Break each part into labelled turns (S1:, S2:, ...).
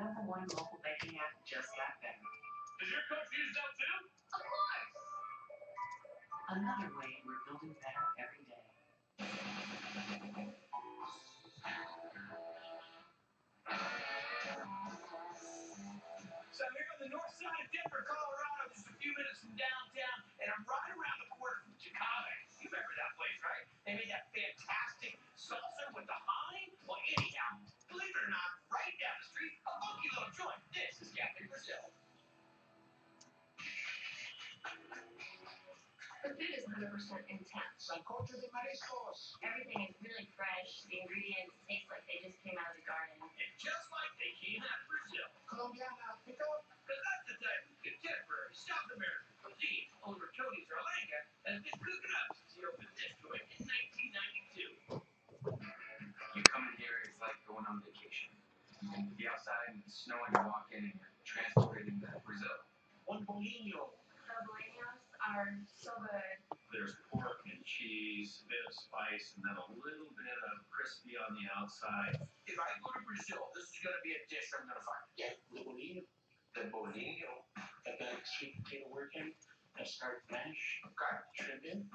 S1: number one mobile banking app just got better.
S2: Does your coach use that too?
S1: Of course! Another way we're building better every day.
S2: So I'm here on the north side of Denver, Colorado, just a few minutes from downtown, and I'm right around the corner from Chicago. You remember that place, right? They made that fantastic salsa with the hominy. Well, anyhow, believe it or not, right down the street, a funky little joint. This is Cafe Brazil.
S3: The food is 100% intense.
S2: Sancocho de mariscos.
S3: Everything is really fresh. The ingredients taste like they just came out of the garden.
S2: And just like they came out of Brazil.
S4: Colombiana, pick up.
S2: Because that's the type of contemporary South American cuisine owner Tony Zarlanga has been cooking up since he opened this joint in 1992.
S5: You come in here, it's like going on vacation. You be outside and it's snowing, you walk in and you're transported into Brazil.
S2: One bolinho.
S3: The bolaños are so good.
S6: There's pork and cheese, a bit of spice, and then a little bit of crispy on the outside.
S2: If I go to Brazil, this is going to be a dish I'm going to find.
S4: Yeah, the bolinho.
S2: The bolinho.
S4: Got that sweet potato working. Got start mash.
S2: Okay.
S4: Shrimp in.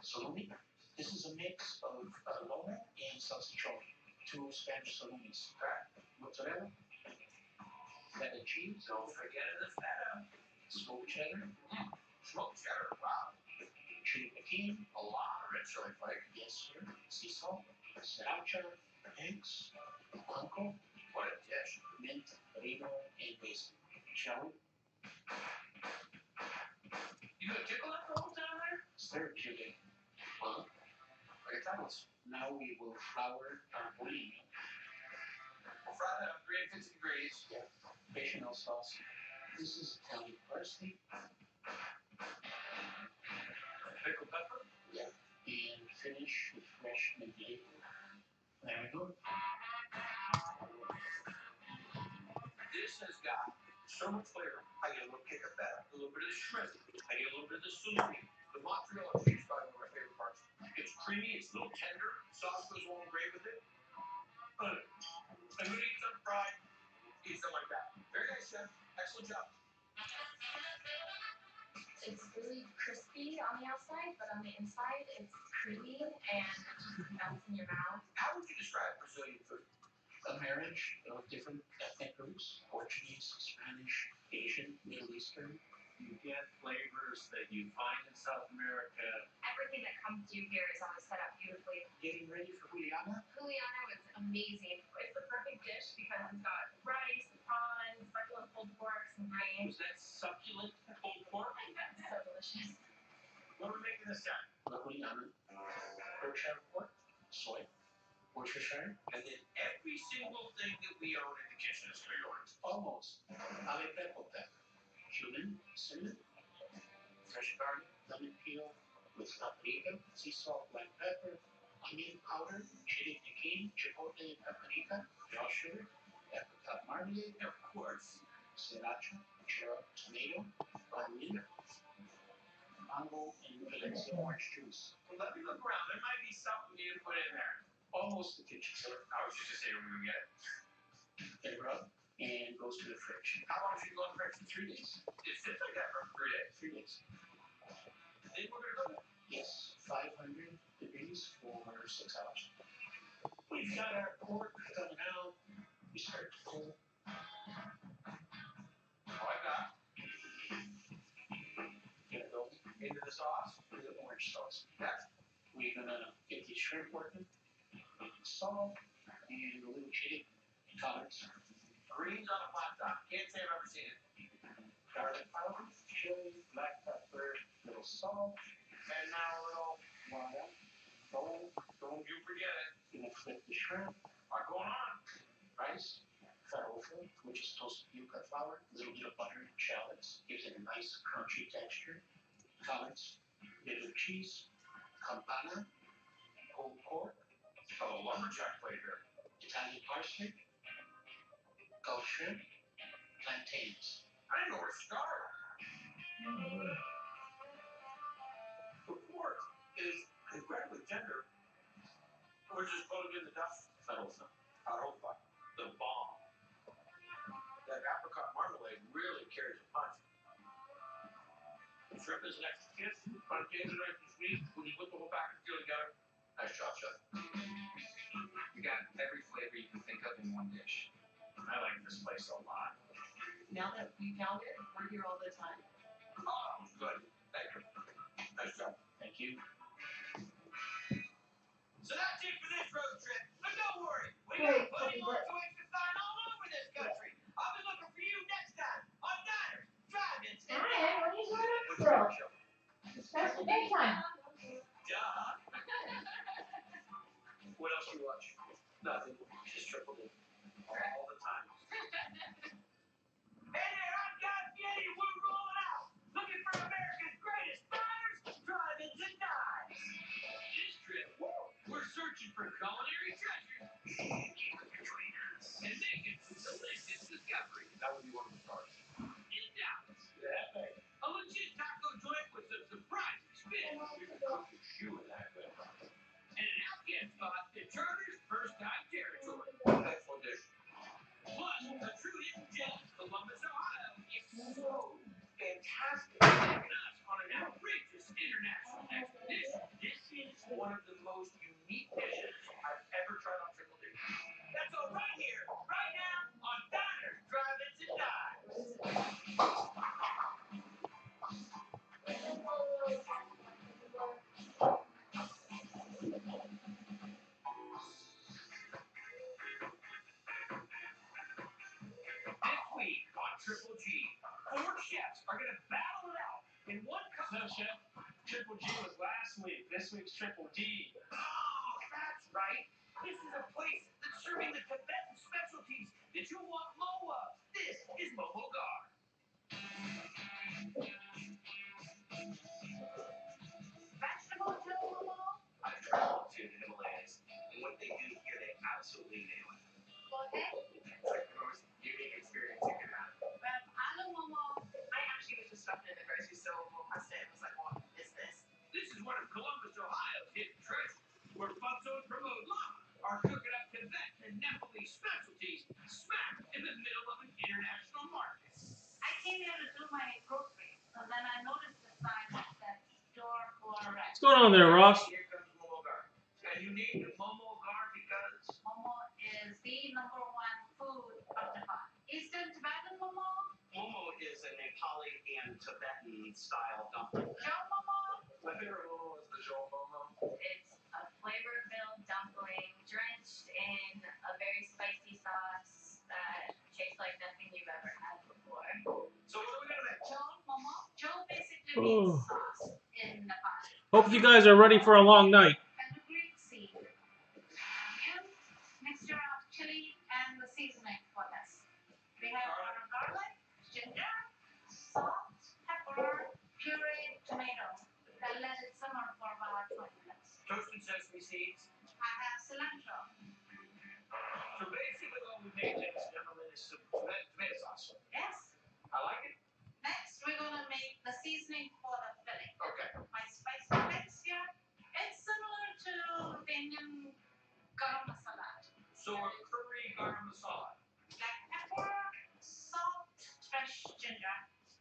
S4: Salumi. This is a mix of lomo and salchichon. Two Spanish salumis.
S2: Okay.
S4: Mozzarella. Feta cheese.
S2: Don't forget the feta.
S4: Smoked cheddar.
S2: Smoked cheddar. Wow.
S4: Chili pekin.
S2: A lot of red chili flake.
S4: Yes, sir. Sea salt. Sriracha. Eggs. Blanco.
S2: What a dish.
S4: Mint. Reno. And basil. Shall we?
S2: You gonna tickle it the whole time there?
S4: Therapeutic.
S2: Well, like tacos.
S4: Now we will flour our bolinho.
S2: We'll fry that up 350 degrees.
S4: Bechamel sauce. This is Italian parsley.
S2: Pickled pepper.
S4: And finish with fresh mint leaf. There we go.
S2: This has got so much flavor. I get a little kick of feta, a little bit of the shrimp. I get a little bit of the salumi. The mozzarella cheese is probably one of my favorite parts. It's creamy, it's a little tender. Sauce goes along great with it. I'm gonna eat some fried, eat something like that. Very nice, chef. Excellent job.
S3: It's really crispy on the outside, but on the inside it's creamy and it just melts in your mouth.
S2: How would you describe Brazilian food?
S4: A marriage of different ethnic groups. Portuguese, Spanish, Asian, Middle Eastern.
S6: You get flavors that you find in South America.
S3: Everything that comes to you here is always set up beautifully.
S4: Getting ready for Juliana.
S3: Juliana was amazing. It's the perfect dish because it's got rice, prawns, succulent pulled pork, some grains.
S2: Was that succulent pulled pork?
S3: It's so delicious.
S2: What are we making this time?
S4: La Juliana. Berkshire pork. Soy. Worcestershire.
S2: And then every single thing that we own in the kitchen is going to be yours.
S4: Almost. Jalapeno pepper. Cumin. Cinnamon. Fresh garlic. Lemon peel. With paprika. Sea salt. Black pepper. Onion powder. Chili pekin. Chipotle and paprika. Raw sugar. Apricot marmalade.
S2: Of course.
S4: Sriracha. Cherub. Tomato. Onion. Mango and Valencia orange juice.
S2: Well, let me look around. There might be something you can put in there.
S4: Almost the kitchen, sir.
S2: I was just going to say, we're going to get it.
S4: They rub and goes to the fridge.
S2: How long should you go in the fridge?
S4: 3 days.
S2: It sits like that for 3 days.
S4: 3 days.
S2: Then we're going to cook it.
S4: Yes, 500 degrees for 6 hours. We've got our pork coming out. We start to pull.
S2: Oh, I got
S4: Gonna go
S2: into the sauce.
S4: with the orange sauce.
S2: Yeah.
S4: We're gonna get the shrimp working. Salt and a little chili. Collards.
S2: Greens on a hot dog. Can't say I've ever seen it.
S4: Garlic powder. Chili. Black pepper. Little salt.
S2: And now a little,
S4: Water. Bowl.
S2: don't you forget it.
S4: Gonna flip the shrimp.
S2: What's going on?
S4: Rice. Farofa, which is toasted yuca flour. A little bit of butter and shallots. Gives it a nice crunchy texture. Collards. Bit of cheese. Campana. Pulled pork.
S2: Oh, lumberjack flavor.
S4: Italian parsley. Gulf shrimp. Plantains.
S2: I didn't know where to start. The pork is incredibly tender. We're just putting in the dust.
S4: Farofa.
S2: Farofa. The bomb. Shrimp is an extra kiss. On occasion, nice and sweet. When you put the whole package deal together, nice job, chef.
S5: You got every flavor you can think of in one dish.
S6: I like this place a lot.
S1: Now that we found it, we're here all the time.
S2: Oh, good. Thank you. Nice job.
S6: Thank you.
S2: So that's it for this road trip. But don't worry, we
S7: Wait,
S2: got plenty more
S7: what?
S2: toys to find all over this country. I'll be looking for you next time on Diners, Drive-Ins, and
S7: Ryan, what are you doing up
S2: What's
S7: still?
S2: your show?
S7: It's past your bedtime.
S2: Duh. What else you watch? Nothing. Just Triple D. All the time. Hey there, I'm Guy Fieri. We're rolling out. Looking for America's greatest diners, drive-ins, and dives. This trip, we're searching for culinary treasures. And making some delicious discoveries. That would be one of the stars. In Dallas. A legit taco joint with some surprising spin. You can cook your shoe in that good. And an outcast spot in Turner's first time territory. Excellent dish. Plus, a true hidden gem, Columbus, Ohio. It's so fantastic. Taking us on an outrageous international expedition. This is one of the most unique dishes I've ever tried on Triple D. That's all right here, right now, on Diners, Drive-Ins, and Dives. This week on Triple G, 4 chefs are going to battle it out in one cup.
S6: No, Chef. Triple G was last week. This week's Triple D.
S2: Oh, that's right. This is a place that's serving the Tibetan specialties that you want mo of. This is Momo Gar.
S3: Vegetable Joe Momo?
S2: I've traveled to the Himalayas, and what they do here, they absolutely nail it.
S3: Okay.
S5: It's like the most unique experience you can have.
S3: Aloo Momo.
S8: I actually was just stopping in the grocery store and walked past it and was like, what is this?
S2: This is one of Columbus, Ohio's hidden treasures, where Fatso and Pramod Lama are cooking up Tibetan and Nepalese specialties smack in the middle of an international market.
S3: I came here to do my groceries, and then I noticed the sign that said store for rent.
S9: What's going on there, Ross?
S2: Here comes Momo Gar. And you need the Momo Gar because
S3: Momo is the number one food of Japan. Eastern Tibetan Momo?
S4: Momo is a Nepali and Tibetan style dumpling.
S3: Joe Momo?
S2: my favorite Momo is the Joel Momo.
S3: It's a flavor-filled dumpling drenched in a very spicy sauce that tastes like nothing you've ever had before.
S2: So what are we gonna make?
S3: Joe Momo? Joe basically
S9: Oh.
S3: means sauce in Nepali.
S9: Hope you guys are ready for a long night.
S3: Fenugreek seed. Onion, mixture of chili and the seasoning for this. We have our garlic, ginger, salt, pepper, pureed tomato. Then let it simmer for about 20 minutes.
S2: Toasted sesame seeds.
S3: I have cilantro.
S2: So basically what we made, ladies and gentlemen, is some tomato sauce.
S3: Yes.
S2: I like it.
S3: Next, we're gonna make the seasoning for the filling.
S2: Okay.
S3: My spicy mix here, it's similar to the Indian garam masala.
S2: So a curry garam masala.
S3: Black pepper, salt, fresh ginger,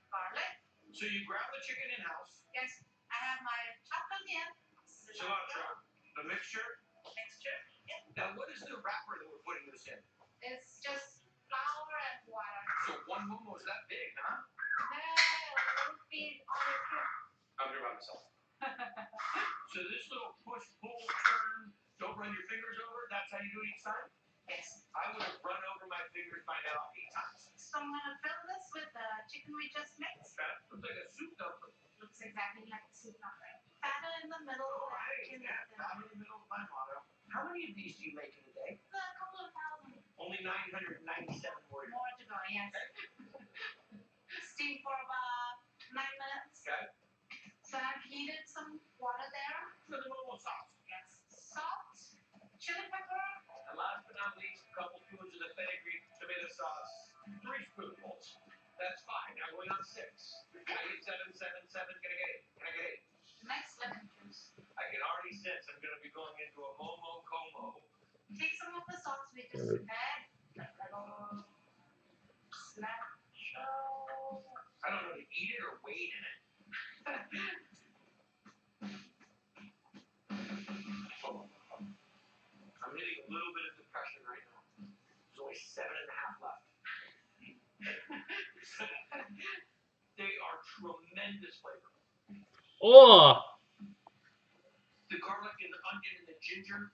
S3: garlic.
S2: So you grab the chicken in house,
S3: Yes, I have my chopped onion,
S2: cilantro, the mixture.
S3: mixture. Yep.
S2: Now what is the wrapper that we're putting this in?
S3: It's just flour and water.
S2: So one momo is that big, huh?
S3: No, it would be on your fruit.
S2: I'm here by myself. So this little push, pull, turn, don't run your fingers over, that's how you do it each time?
S3: Yes.
S2: I would have run over my fingers by now 8 times.
S3: So I'm gonna fill this with the chicken we just mixed.
S2: That looks like a soup dumpling.
S3: Looks exactly like a soup dumpling. Batter in the middle.
S2: Oh, hey,
S3: in
S2: yeah,
S3: the
S2: down in the middle of my motto. How many of these do you make in a day?
S3: A couple of thousand
S2: Only 997 words.
S3: more to go, yes. Steam for about 9 minutes.
S2: Okay?
S3: So I've heated some water there.
S2: For the momo sauce.
S3: Yes. Salt, chili pepper,
S2: And last but not least, a couple spoons of the fenugreek tomato sauce. 3 spoonfuls. That's 5. Now going on 6. Can I get 7, 7, 7? Can I get 8? Can I get 8?
S3: next lemon juice.
S2: I can already sense I'm going to be going into a momo como.
S3: Take some of the sauce we just prepared. A little cilantro.
S2: I don't know to eat it or wade in it. I'm hitting a little bit of depression right now. There's only 7.5 left. They are tremendous flavor.
S9: Oh,
S2: The garlic and the onion and the ginger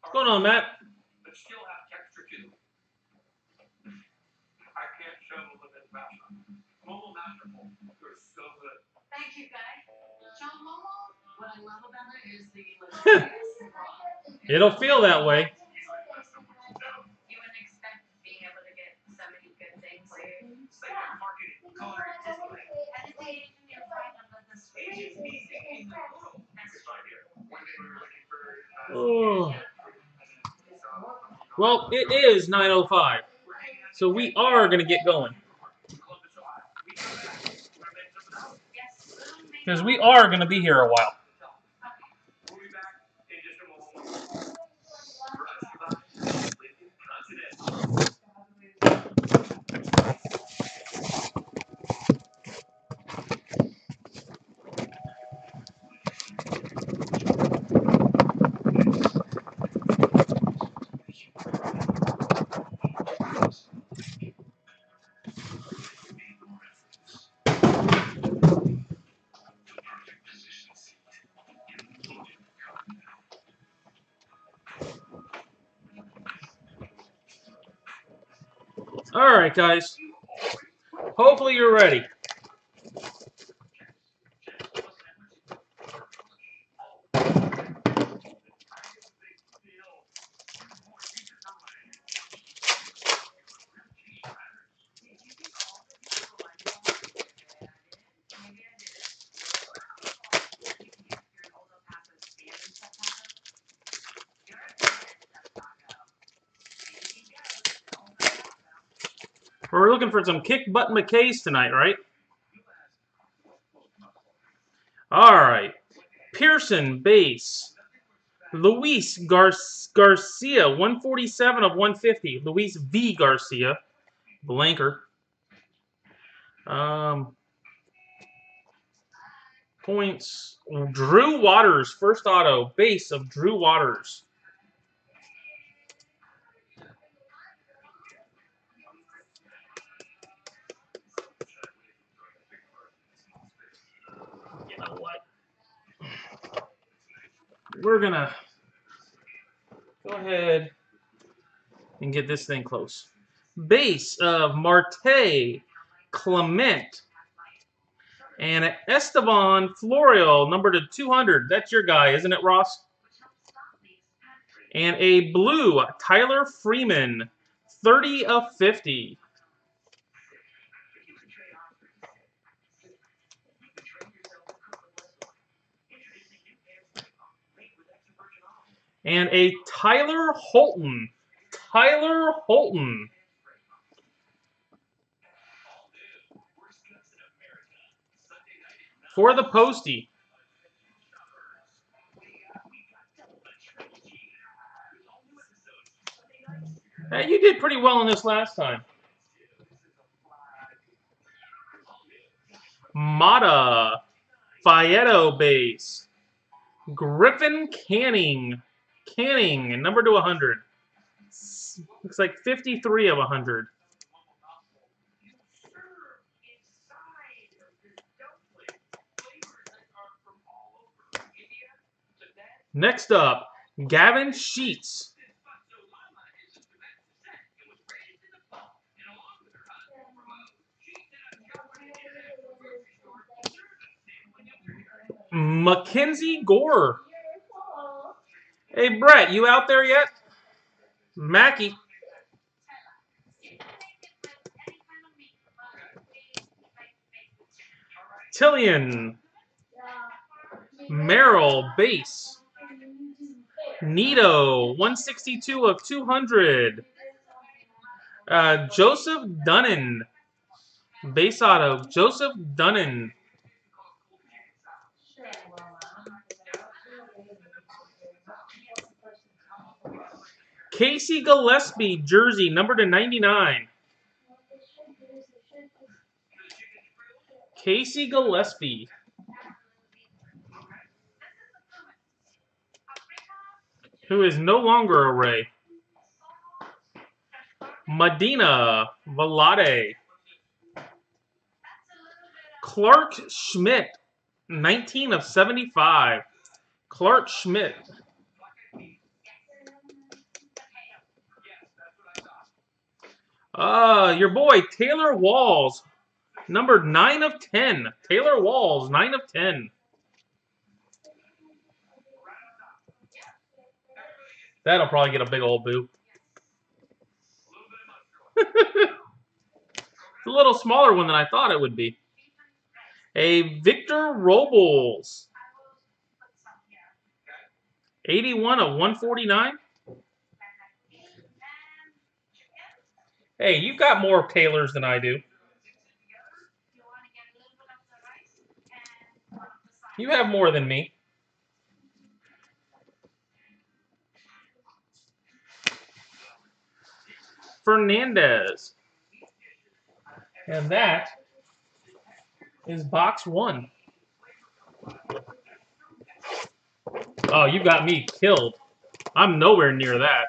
S9: what's going on, Matt?
S2: but still have texture to them. I can't show a little bit faster. Momo Masterful. You're so good.
S3: Thank you, guys. John Momo, what I love about it is the luxurious raw.
S9: It'll feel that way.
S3: You wouldn't expect being able to get so many good things.
S2: It's like a marketing color Disneyland.
S3: And it's the Asian you'll find them with the sweet.
S2: Asian music in the world. It's right here. One day we were looking for
S9: Oh. Well, it is 9:05, so we are going to get going. Because we are going to be here a while.
S2: We'll be back in just a moment. Brought to you by Lincoln Continental.
S9: All right, guys. Hopefully you're ready. We're looking for some kick butt McKays tonight, right? All right. Pearson base. Luis Garcia, 147 of 150. Luis V. Garcia, blanker. Points. Drew Waters, first auto. Base of Drew Waters. You know what? We're going to go ahead and get this thing close. Base of Marte Clement. And Esteban Florio, number to 200. That's your guy, isn't it, Ross? And a blue, Tyler Freeman, 30 of 50. And a Tyler Holton. Tyler Holton. For the Postie. Hey, you did pretty well in this last time. Mata. Fieto base. Griffin Canning. Canning, number to 100. Looks like 53 of 100. Next up, Gavin Sheets. Mackenzie Gore. Hey, Brett, you out there yet? Mackie. Tillian. Merrill, base. Nito, 162 of 200. Joseph Dunnan. Base auto, Joseph Dunnan. Casey Gillespie, jersey, number to 99. Casey Gillespie. who is no longer a Ray. Medina Velade. Clark Schmidt, 19 of 75. Clark Schmidt. Your boy, Taylor Walls. Number 9 of 10. Taylor Walls, 9 of 10. That'll probably get a big old boo. It's a little smaller one than I thought it would be. A Victor Robles. 81 of 149. Hey, you've got more Taylors than I do. You have more than me. Fernandez. And that is box 1. Oh, you got me killed. I'm nowhere near that.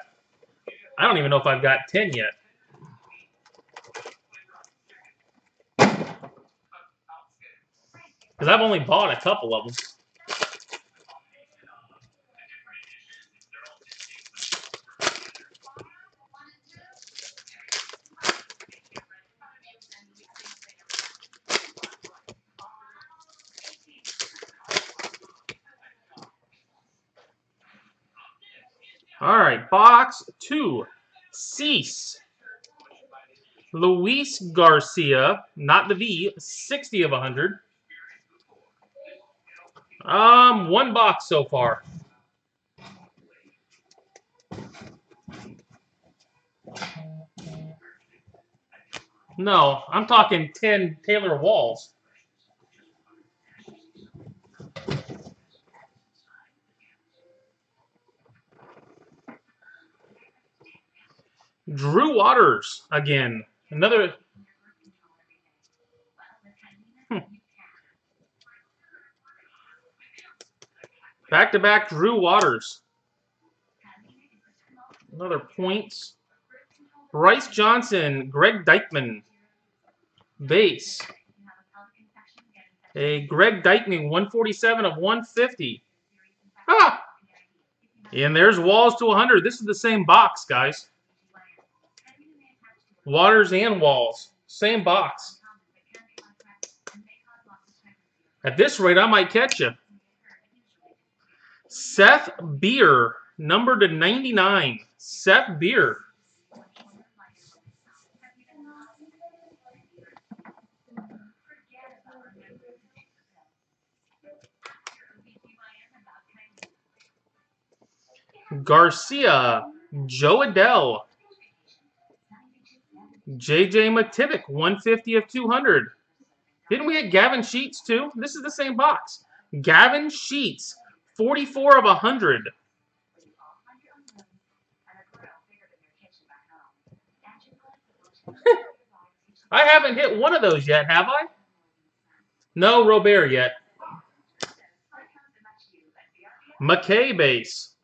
S9: I don't even know if I've got 10 yet. Because I've only bought a couple of them. All right, box 2. Cease. Luis Garcia, not the V, 60 of 100. One box so far. No, I'm talking 10 Taylor Walls. Drew Waters again. Another. Back-to-back Drew Waters. Another points. Bryce Johnson, Greg Deichmann. Base. A Greg Deichmann, 147 of 150. Ah! And there's Walls to 100. This is the same box, guys. Waters and Walls. Same box. At this rate, I might catch you. Seth Beer, number to 99. Seth Beer. Garcia, Joe Adell. JJ McTivick, 150 of 200. Didn't we get Gavin Sheets too? This is the same box. Gavin Sheets, 44 of 100. I haven't hit one of those yet, have I? No Robert yet. McKay base.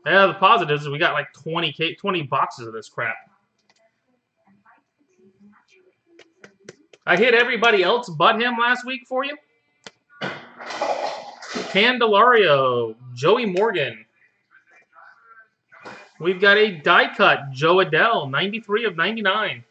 S9: Yeah, the positives is we got like 20 boxes of this crap. I hit everybody else but him last week for you. Candelario, Joey Morgan. We've got a die cut, Joe Adell, 93 of 99.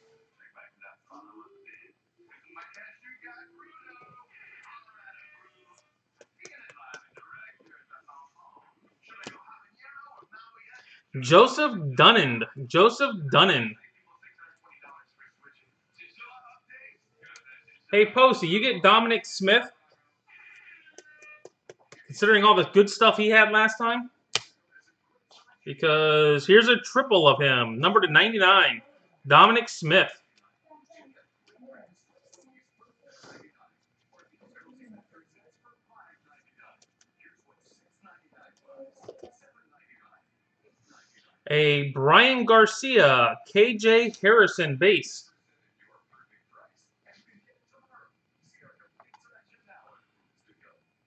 S9: Joseph Dunand. Hey, Posey, you get Dominic Smith? Considering all the good stuff he had last time? Because here's a triple of him. Number to 99. Dominic Smith. A Brian Garcia, KJ Harrison base.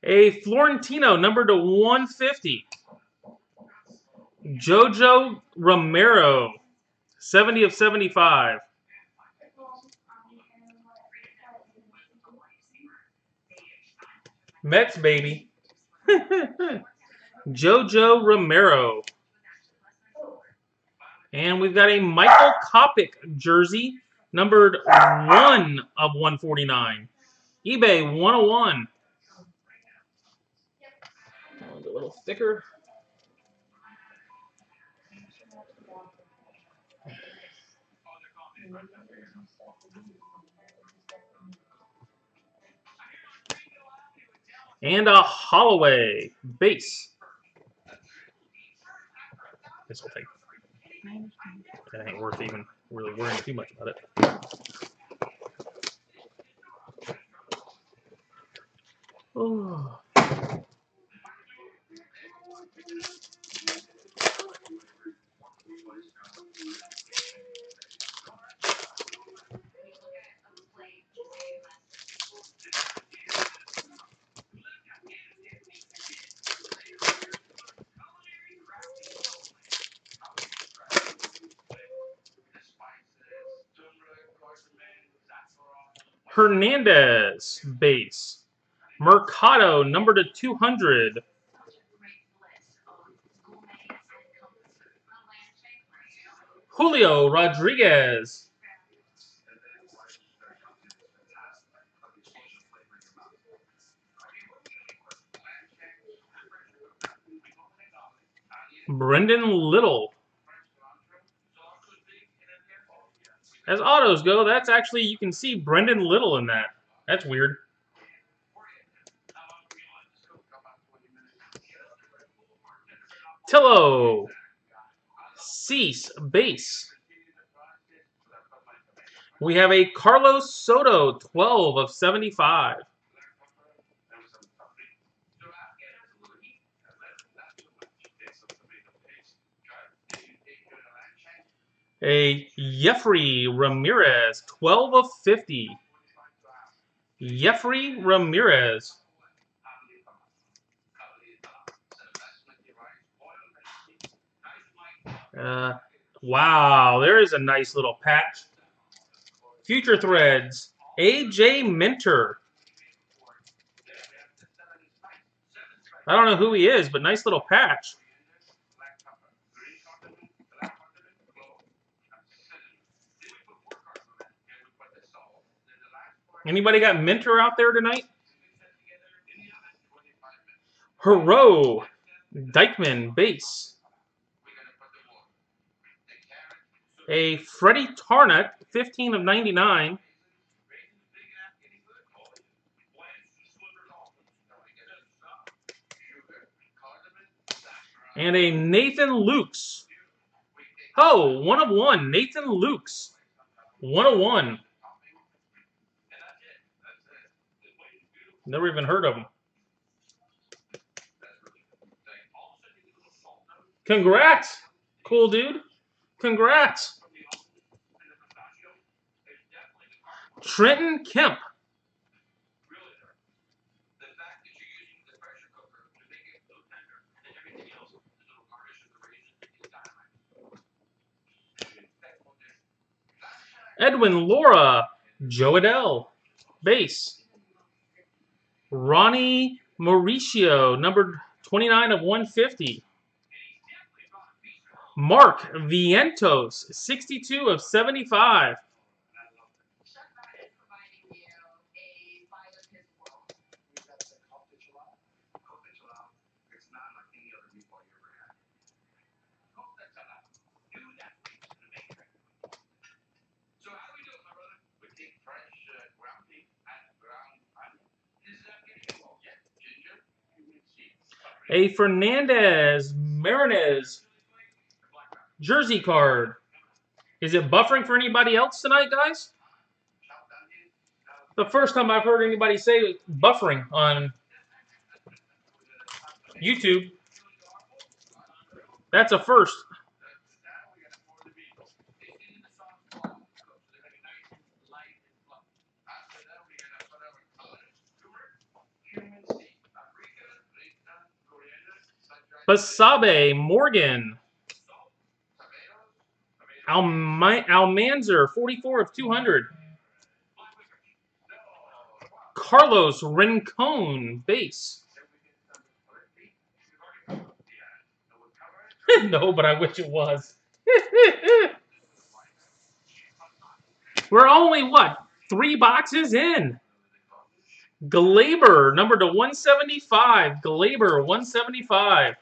S9: A Florentino, numbered to 150. Jojo Romero, 70 of 75. Mets, baby. Jojo Romero. And we've got a Michael Kopech jersey, numbered 1 of 149. eBay 101. A little thicker. And a Holloway base. This whole thing. That ain't worth even really worrying too much about it. Oh. Hernandez base. Mercado, numbered to 200. Julio Rodriguez. Brendan Little. As autos go, that's actually, you can see Brendan Little in that. That's weird. Tillo. Cease base. We have a Carlos Soto, 12 of 75. A Jeffrey Ramirez, 12 of 50. Jeffrey Ramirez. Wow, there is a nice little patch. Future Threads, AJ Minter. I don't know who he is, but nice little patch. Anybody got Minter out there tonight? Hero, Dykeman base. A Freddie Tarnett, 15 of 99. And a Nathan Lukes. Oh, 1 of 1. Nathan Lukes. 101. Never even heard of him. Congrats. Cool, dude. Congrats. Trenton Kemp. Edwin Laura. Joe Adell. Base. Ronnie Mauricio, numbered 29 of 150. Mark Vientos, 62 of 75. A Fernandez Marinez jersey card. Is it buffering for anybody else tonight, guys? The first time I've heard anybody say buffering on YouTube. That's a first. Basabe Morgan. Almanzar, 44 of 200. Carlos Rincon, base. No, but I wish it was. We're only, what, 3 boxes in? Glaber, number to 175. Glaber, 175.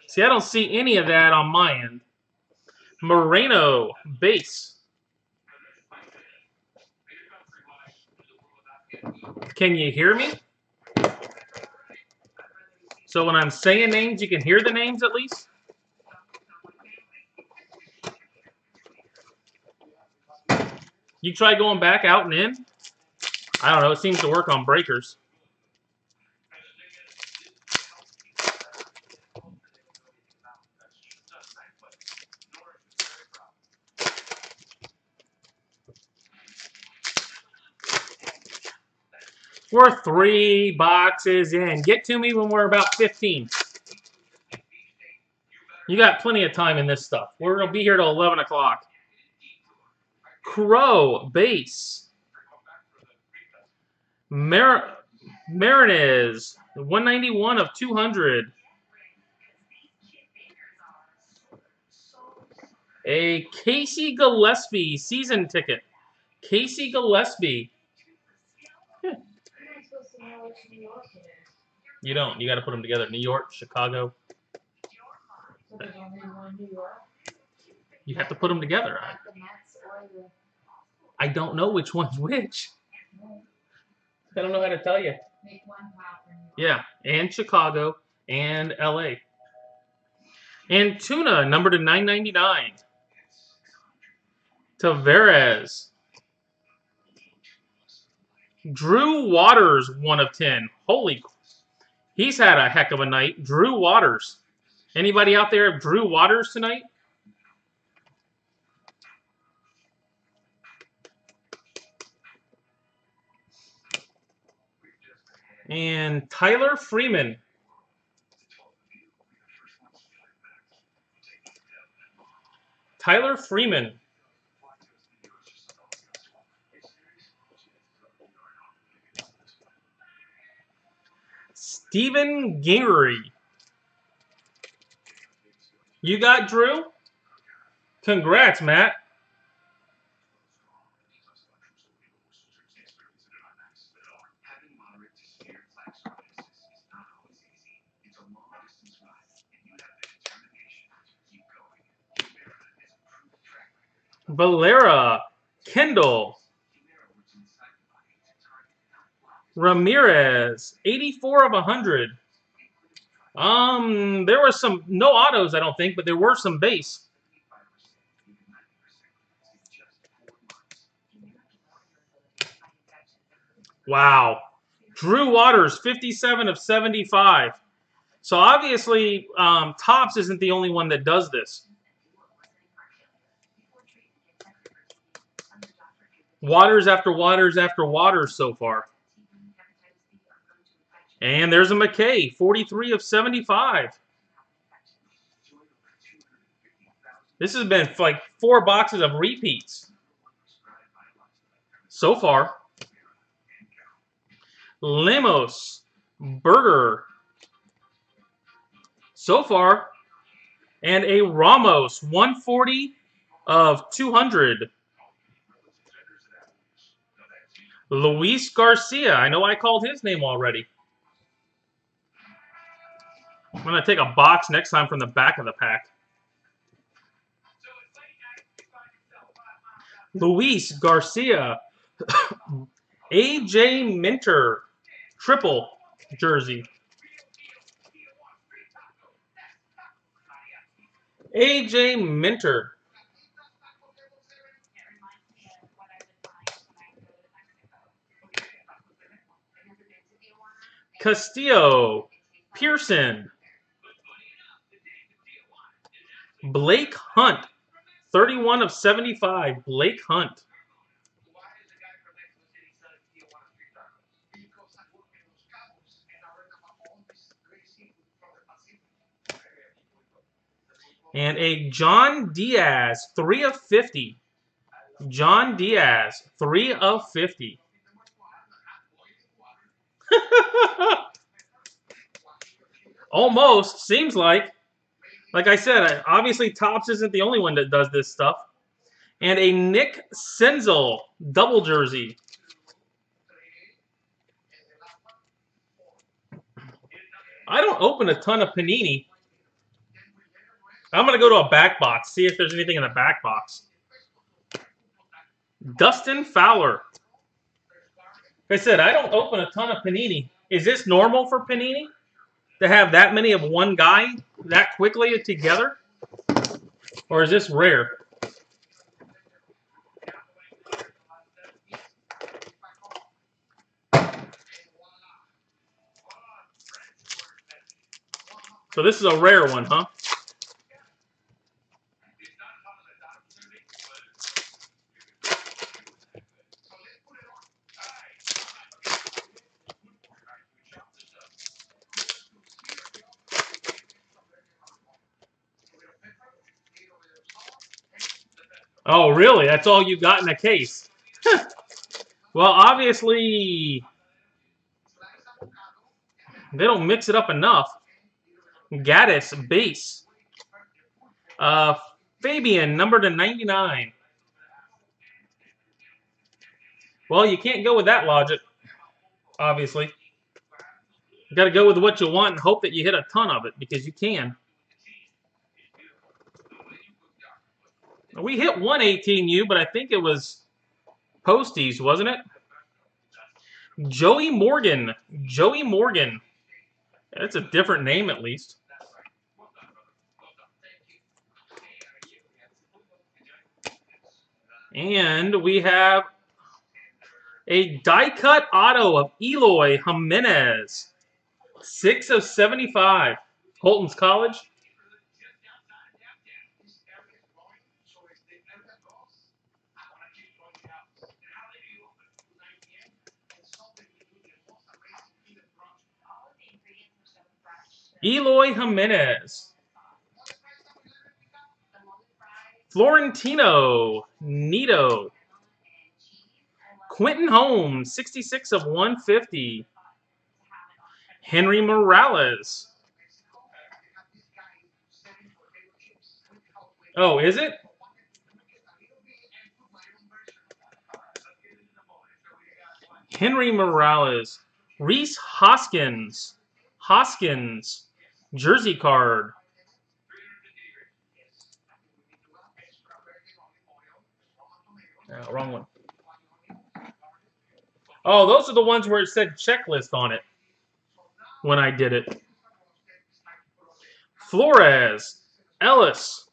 S9: See, I don't see any of that on my end. Moreno, base. Can you hear me? So when I'm saying names, you can hear the names at least? You try going back out and in? I don't know. It seems to work on breakers. We're 3 boxes in. Get to me when we're about 15. You got plenty of time in this stuff. We're going to be here till 11 o'clock. Crow, base. Marinez, 191 of 200. A Casey Gillespie season ticket. Casey Gillespie. You don't. You got to put them together. New York, Chicago. You have to put them together. I don't know which one's which. I don't know how to tell you. Yeah, and Chicago and LA. And Tuna, number to 999. Tavares. Drew Waters, 1 of 10. Holy, he's had a heck of a night. Drew Waters. Anybody out there have Drew Waters tonight? And Tyler Freeman. Tyler Freeman. Stephen Gingery. You got Drew? Congrats, Matt. Valera, Kendall. Ramirez, 84 of 100. There were some, no autos, I don't think, but there were some base. Wow. Drew Waters, 57 of 75. So obviously, Topps isn't the only one that does this. Waters after Waters after Waters so far. And there's a McKay, 43 of 75. This has been like 4 boxes of repeats so far. Lemos, Berger, so far. And a Ramos, 140 of 200. Luis Garcia, I know I called his name already. I'm going to take a box next time from the back of the pack. Luis Garcia. AJ Minter. Triple jersey. AJ Minter. Castillo, Pearson, Blake Hunt, 31 of 75. Blake Hunt.
S2: Why is the guy from Mexico City selling Tijuana street tacos? Because I work in Los Cabos and I rent out all this great seafood from the Pacific.
S9: And a John Diaz, 3 of 50. John Diaz, 3 of 50. Almost. Seems like. Like I said, obviously Topps isn't the only one that does this stuff. And a Nick Senzel double jersey. I don't open a ton of Panini. I'm going to go to a back box, see if there's anything in the back box. Dustin Fowler. Like I said, I don't open a ton of Panini. Is this normal for Panini? To have that many of one guy that quickly together? Or is this rare? So this is a rare one, huh? Oh, really? That's all you got in a case? Well, obviously, they don't mix it up enough. Gaddis, base. Fabian, number to 99. Well, you can't go with that logic, obviously. You got to go with what you want and hope that you hit a ton of it, because you can. We hit one 18U, but I think it was Posties, wasn't it? Joey Morgan. Joey Morgan. That's a different name, at least. And we have a die-cut auto of Eloy Jimenez. 6 of 75. Holton's College. Eloy Jimenez. Florentino Nito. Quentin Holmes, 66 of 150. Henry Morales. Oh, is it? Henry Morales. Reese Hoskins. Hoskins. Jersey card. Wrong one. Oh, those are the ones where it said checklist on it when I did it. Flores. Ellis.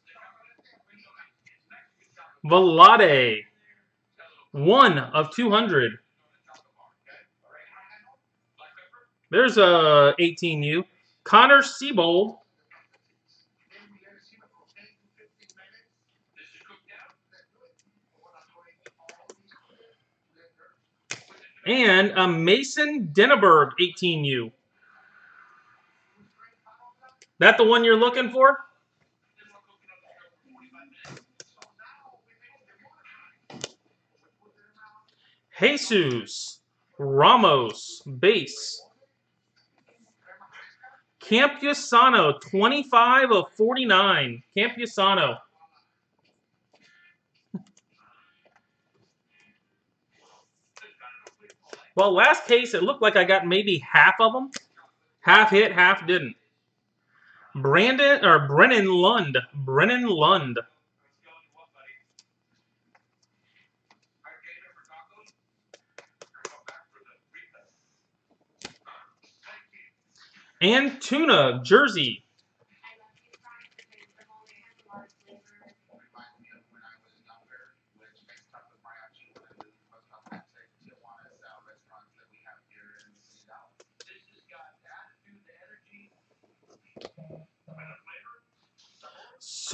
S9: Velade. 1 of 200. There's a 18U. Connor Siebold. And a Mason Denneberg 18U. That the one you're looking for? Jesus Ramos base. Campusano 25 of 49. Campusano. Well, last case, it looked like I got maybe half of them. Half hit, half didn't. Brennan Lund. Brennan Lund. And Tuna, jersey.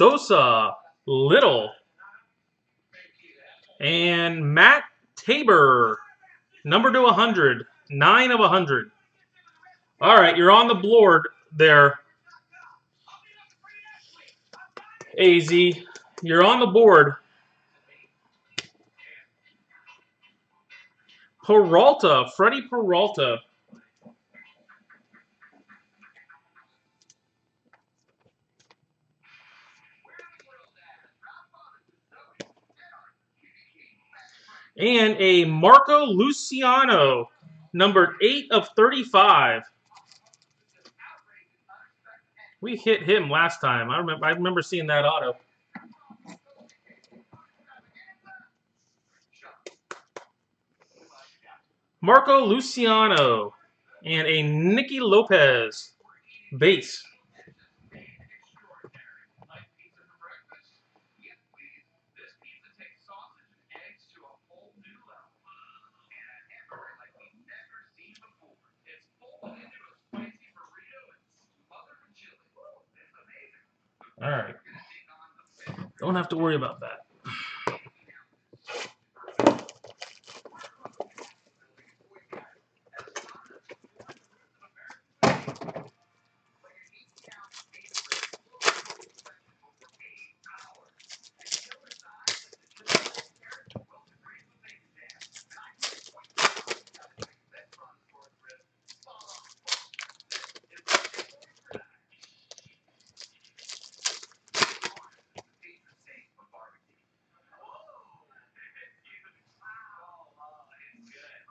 S9: Sosa, Little. And Matt Tabor, number to 100, 9 of 100. All right, you're on the board there, AZ. You're on the board. Peralta, Freddie Peralta. And a Marco Luciano, numbered 8 of 35. We hit him last time. I remember seeing that auto. Marco Luciano and a Nicky Lopez base. All right. Don't have to worry about that.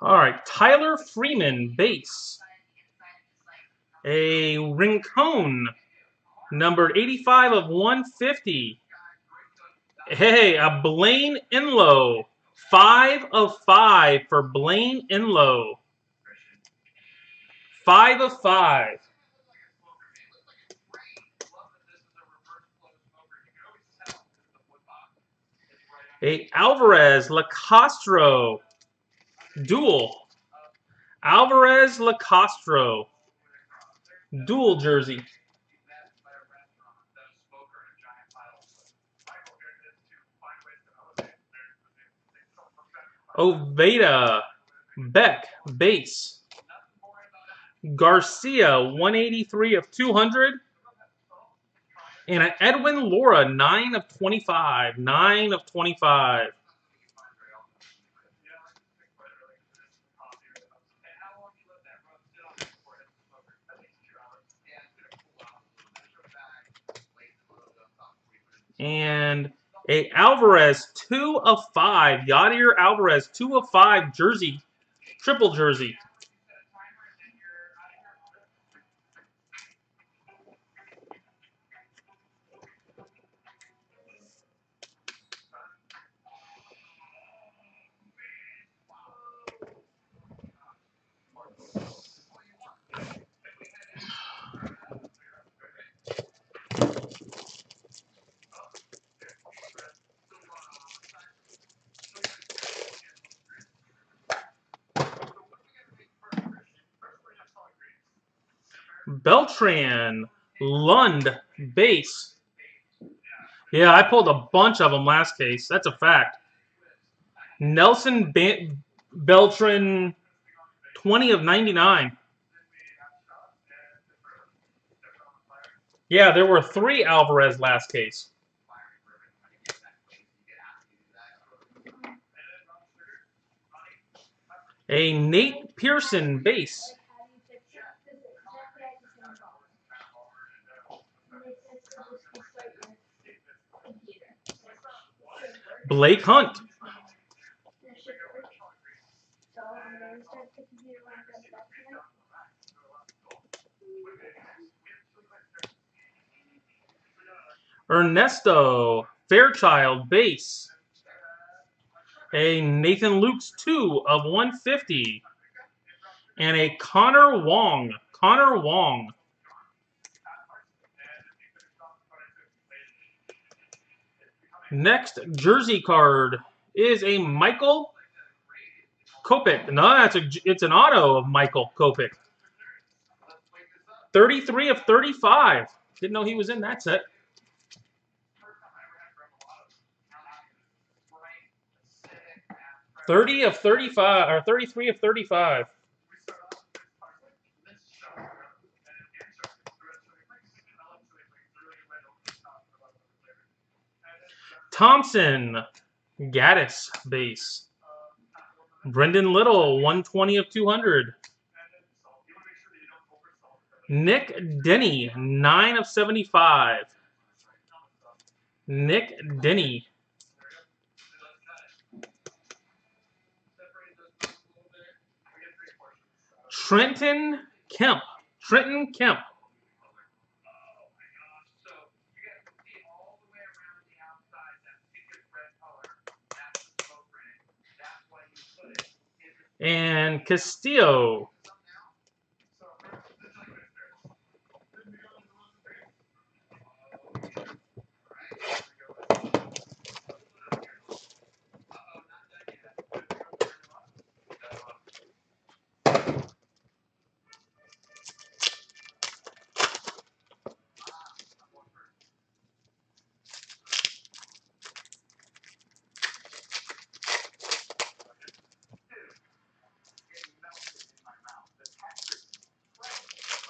S9: All right, Tyler Freeman, base. A Rincon, numbered 85 of 150. Hey, a Blaine Enlow, 5 of 5 for Blaine Enlow. 5 of 5. A Alvarez Lacastro. Dual. Alvarez Lacastro. Dual jersey. Oveda. Beck. Base. Garcia. 183 of 200. And an Edwin Laura. 9 of 25. 9 of 25. And a Alvarez, 2 of 5. Yadier Alvarez, 2 of 5 jersey, triple jersey. Beltran, Lund, base. Yeah, I pulled a bunch of them last case. That's a fact. Nelson Beltran, 20 of 99. Yeah, there were 3 Alvarez last case. A Nate Pearson, base. Blake Hunt. Ernesto Fairchild, base. A Nathan Lukes, 2 of 150. And a Connor Wong. Connor Wong. Next jersey card is a Michael Kopech. No, it's an auto of Michael Kopech. 33 of 35. Didn't know he was in that set. 30 of 35, or 33 of 35. Thompson, Gaddis base. Brendan Little, 120 of 200. Nick Denny, 9 of 75. Nick Denny. Trenton Kemp. Trenton Kemp. And Castillo.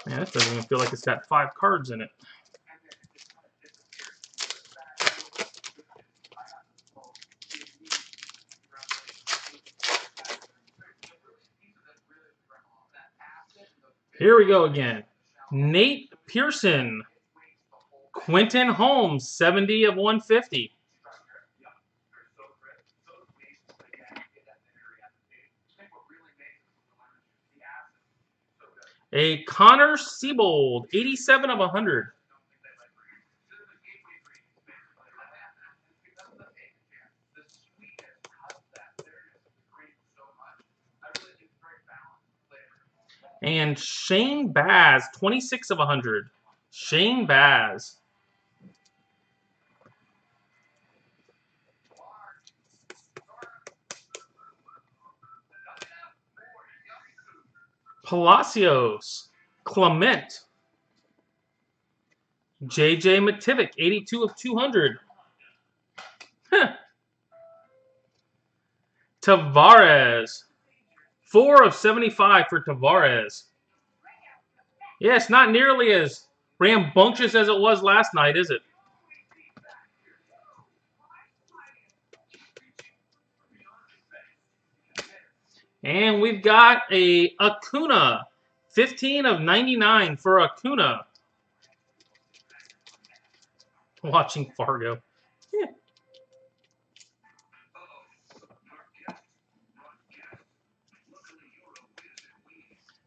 S9: Man, this doesn't even feel like it's got 5 cards in it. Here we go again. Nate Pearson. Quentin Holmes, 70 of 150. A Connor Siebold, 87 of 100. And Shane Baz, 26 of 100. Shane Baz. Palacios, Clement. JJ Mativic, 82 of 200. Huh. Tavares, 4 of 75 for Tavares. Yeah, it's not nearly as rambunctious as it was last night, is it? And we've got a Acuna, 15 of 99 for Acuna. Watching Fargo. Yeah.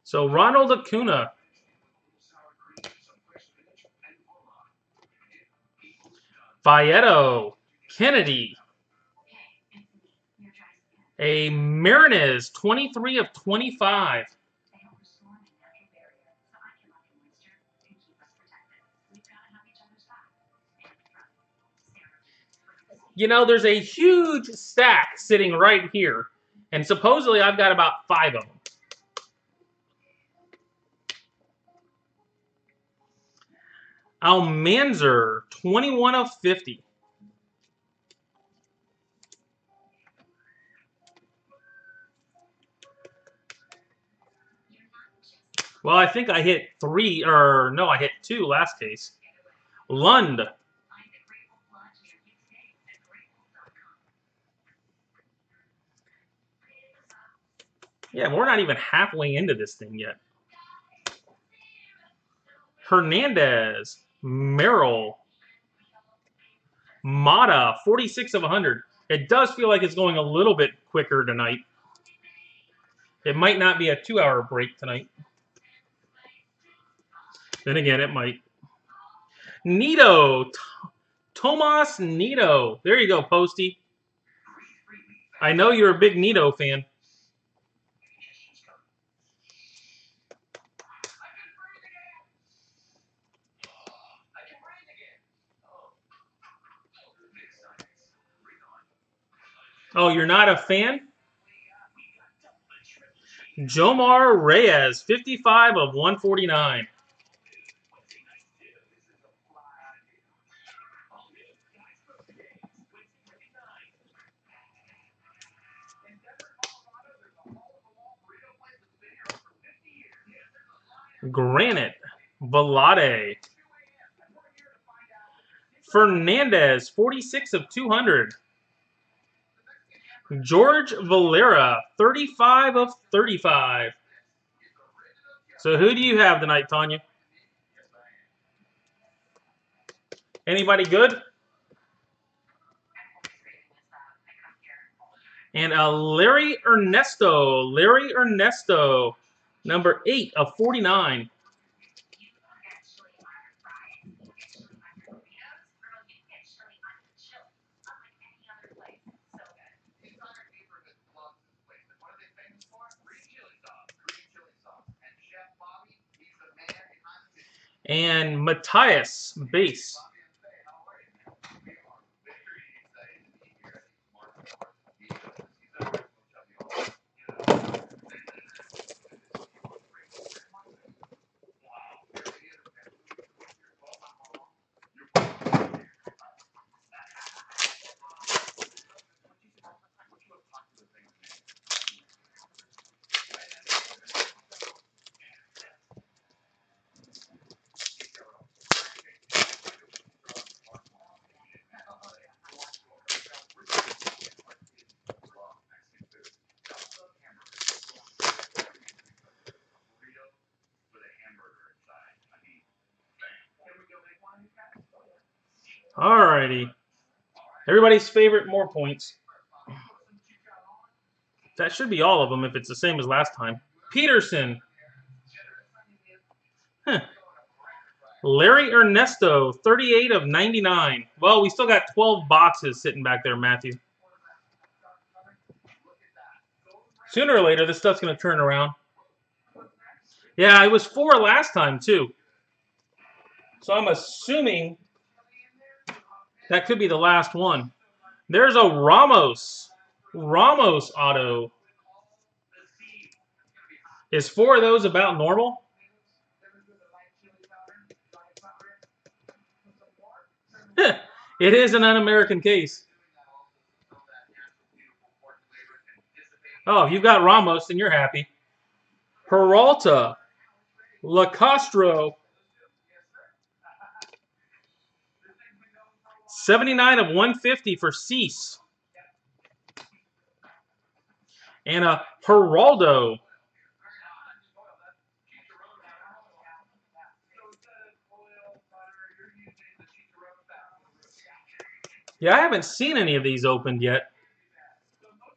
S9: So Ronald Acuna. Vieto, Kennedy. A Marinez, 23 of 25. You know, there's a huge stack sitting right here. And supposedly I've got about 5 of them. Almanzar, 21 of 50. Well, I think I hit 3, or no, I hit 2 last case. Lund. Yeah, we're not even halfway into this thing yet. Hernandez. Merrill. Mata, 46 of 100. It does feel like it's going a little bit quicker tonight. It might not be a 2-hour break tonight. Then again, it might. Nito. Tomas Nito. There you go, Posty. I know you're a big Nito fan. Oh, you're not a fan? Jomar Reyes, 55 of 149. Granite. Velade. Fernandez, 46 of 200. George Valera, 35 of 35. So who do you have tonight, Tanya? Anybody good? And Larry Ernesto. Larry Ernesto, number 8 of 49. And Matthias, base. Alrighty. Everybody's favorite, more points. That should be all of them if it's the same as last time. Peterson. Huh. Larry Ernesto, 38 of 99. Well, we still got 12 boxes sitting back there, Matthew. Sooner or later, this stuff's going to turn around. Yeah, it was 4 last time, too. So I'm assuming that could be the last one. There's a Ramos. Ramos auto. Is 4 of those about normal? It is an un-American case. Oh, if you've got Ramos, then you're happy. Peralta. LaCastro. 79 of 150 for Cease. And a Geraldo. Yeah, I haven't seen any of these opened yet.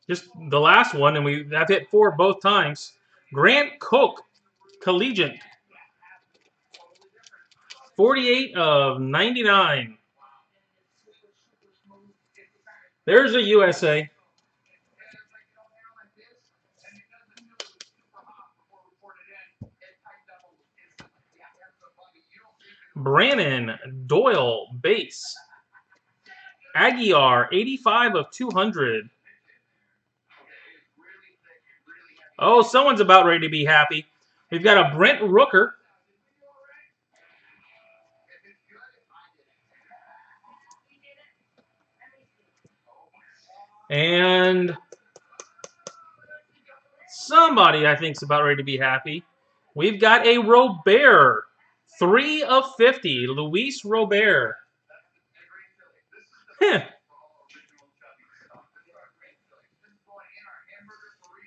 S9: Just the last one, and I've hit 4 both times. Grant Koch, Collegiate. 48 of 99. There's a USA. Brannon Doyle, base. Aguiar, 85 of 200. Oh, someone's about ready to be happy. We've got a Brent Rooker. And somebody, I think, is about ready to be happy. We've got a Robert. 3 of 50. Luis Robert.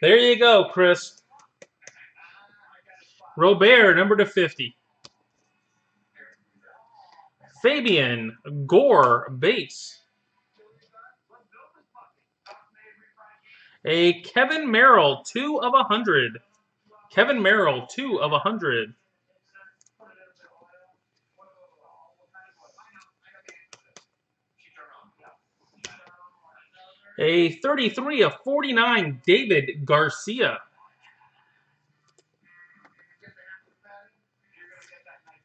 S9: There you go, Chris. Robert, number to 50. Fabian Gore, base. A Kevin Merrill, 2 of 100. Kevin Merrill, 2 of 100. A 33 of 49, David Garcia.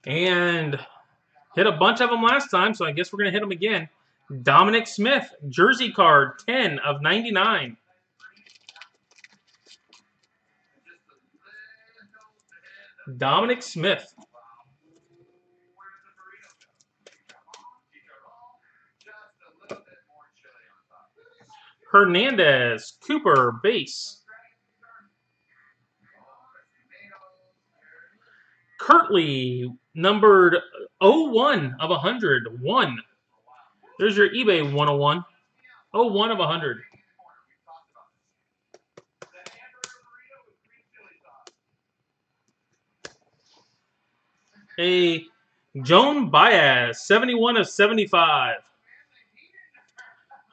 S9: And hit a bunch of them last time, so I guess we're going to hit them again. Dominic Smith, jersey card, 10 of 99. Dominic Smith. Hernandez, Cooper, base. Kirtley, numbered 01 of 100. 1. There's your eBay 101. 01 of 100. A Joan Baez, 71 of 75.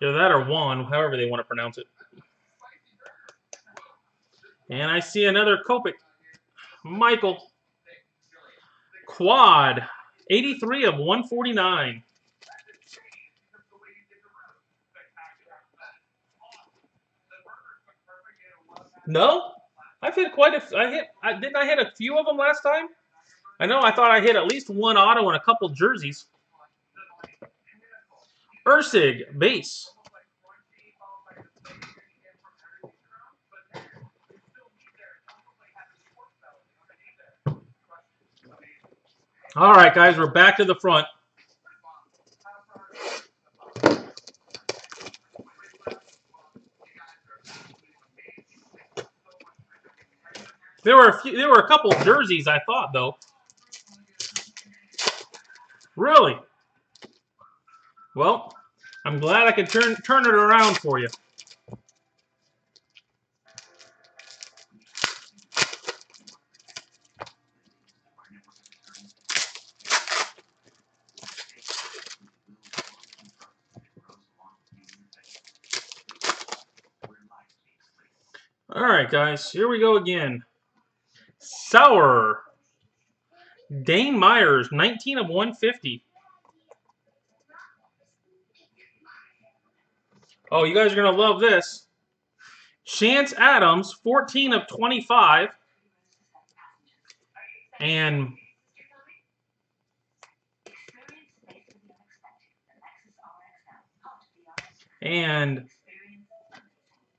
S9: Either that or Juan, however they want to pronounce it. And I see another Kopech. Michael. Quad, 83 of 149. No? I've hit quite a didn't I hit a few of them last time? I know I thought I hit at least one auto and a couple jerseys. Ursig, base. All right, guys, we're back to the front. There were a couple jerseys, I thought, though. Really? Well, I'm glad I could turn it around for you. All right, guys, here we go again. Sauer. Dane Myers, 19 of 150. Oh, you guys are going to love this. Chance Adams, 14 of 25. And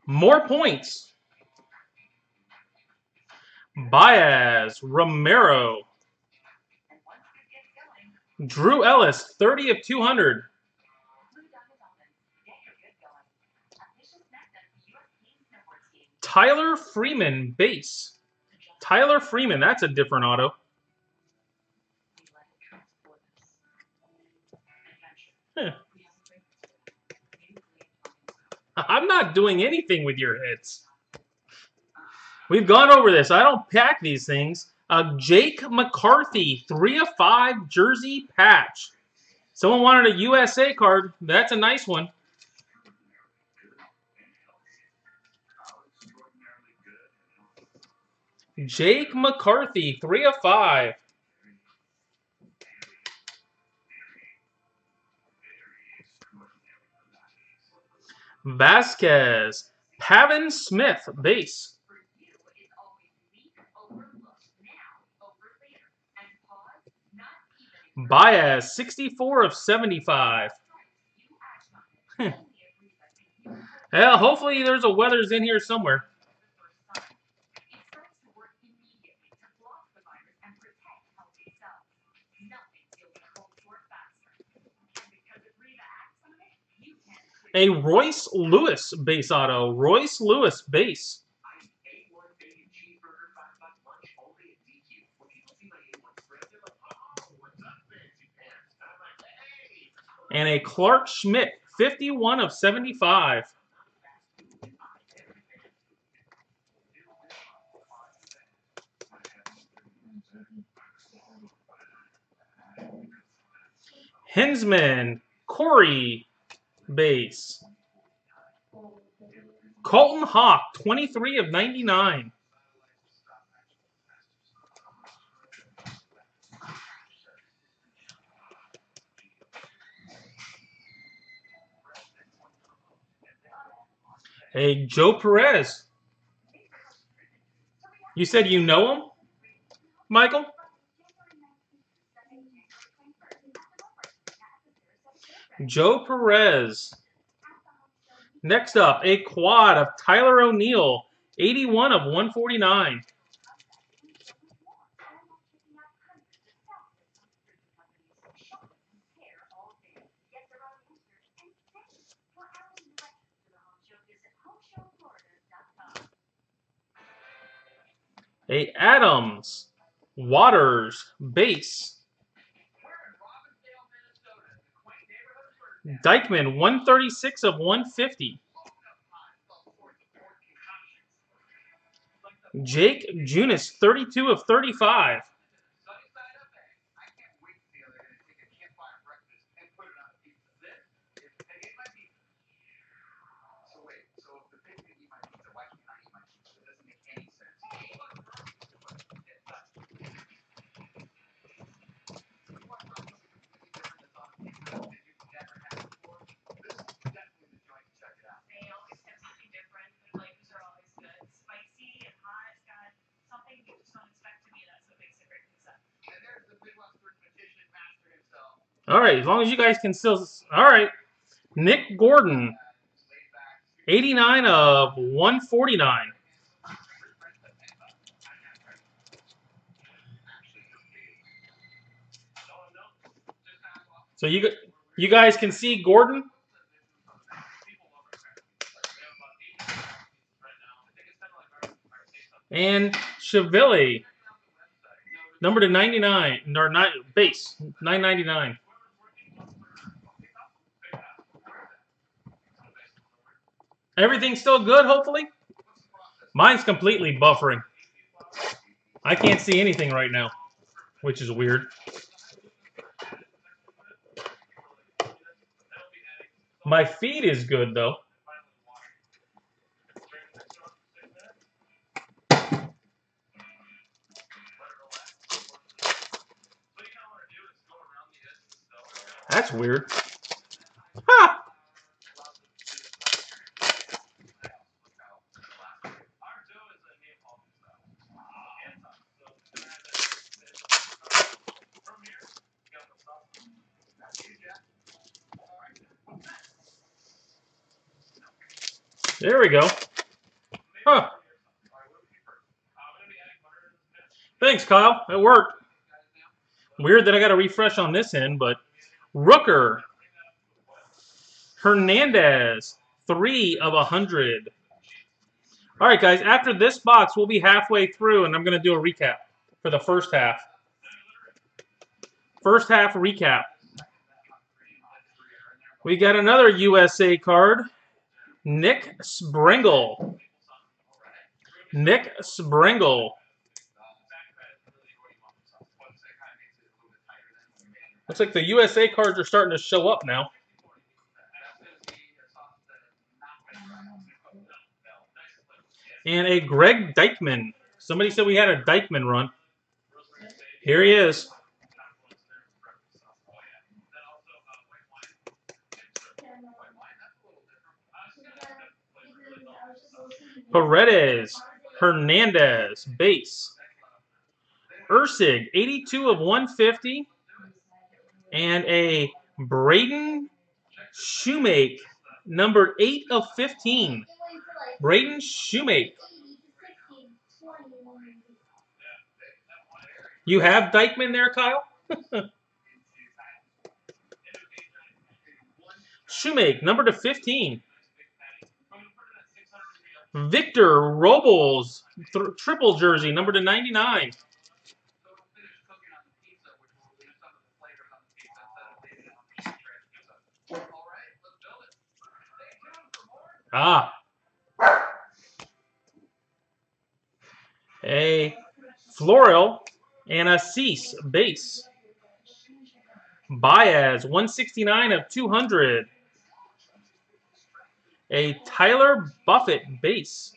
S9: more points. Baez, Romero. Drew Ellis, 30 of 200. Tyler Freeman, base. Tyler Freeman, that's a different auto. Huh. I'm not doing anything with your hits. We've gone over this. I don't pack these things. Jake McCarthy, 3 of 5 jersey patch. Someone wanted a USA card. That's a nice one. Jake McCarthy, 3 of 5. Vasquez, Pavin Smith, base. Baez, 64 of 75. Yeah, hopefully there's a Weathers in here somewhere. A Royce Lewis base auto. Royce Lewis base. And a Clark Schmidt, 51 of 75. Hensman, Corey, base. Colton Hawk, 23 of 99. Hey, Joe Perez. You said you know him, Michael? Joe Perez. Next up, a quad of Tyler O'Neill, 81 of 149. A Adams. Waters, base. Dykeman, 136 of 150. Jake Junis, 32 of 35.
S3: They always have something different. The flavors are always good. Spicy and hot. It's got something you just don't expect to be. That's what makes it great pizza.
S4: And there's the Midwestern magician master himself.
S9: All right, as long as you guys can still. All right. Nick Gordon, 89 of 149. So you guys can see Gordon? And Chevelle, number to 99, or not base, 999. Everything's still good, hopefully? Mine's completely buffering. I can't see anything right now, which is weird. My feed is good, though. That's weird. Ha! There we go. Huh. Thanks, Kyle. It worked. Weird that I got to refresh on this end, but Rooker. Hernandez, 3 of 100. All right, guys, after this box, we'll be halfway through, and I'm going to do a recap for the first half. First half recap. We got another USA card. Nick Sprengel. Nick Sprengel. Looks like the USA cards are starting to show up now. And a Greg Deichmann. Somebody said we had a Deichmann run. Here he is. Paredes, Hernandez, base. Ursig, 82 of 150. And a Braden Shoemake, number 8 of 15. Braden Shoemake. You have Deichmann there, Kyle? Shoemake, number to 15. Victor Robles, triple jersey, number to 99. Ah. A Floral and a Cease base. Baez, 169 of 200. A Tyler Buffett base.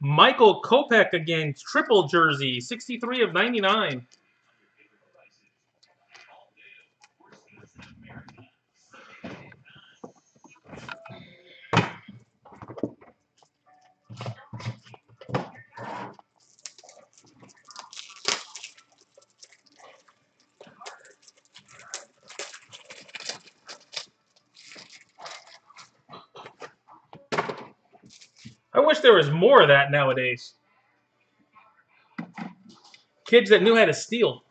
S9: Michael Kopech again, triple jersey, 63 of 99. I wish there was more of that nowadays. Kids that knew how to steal.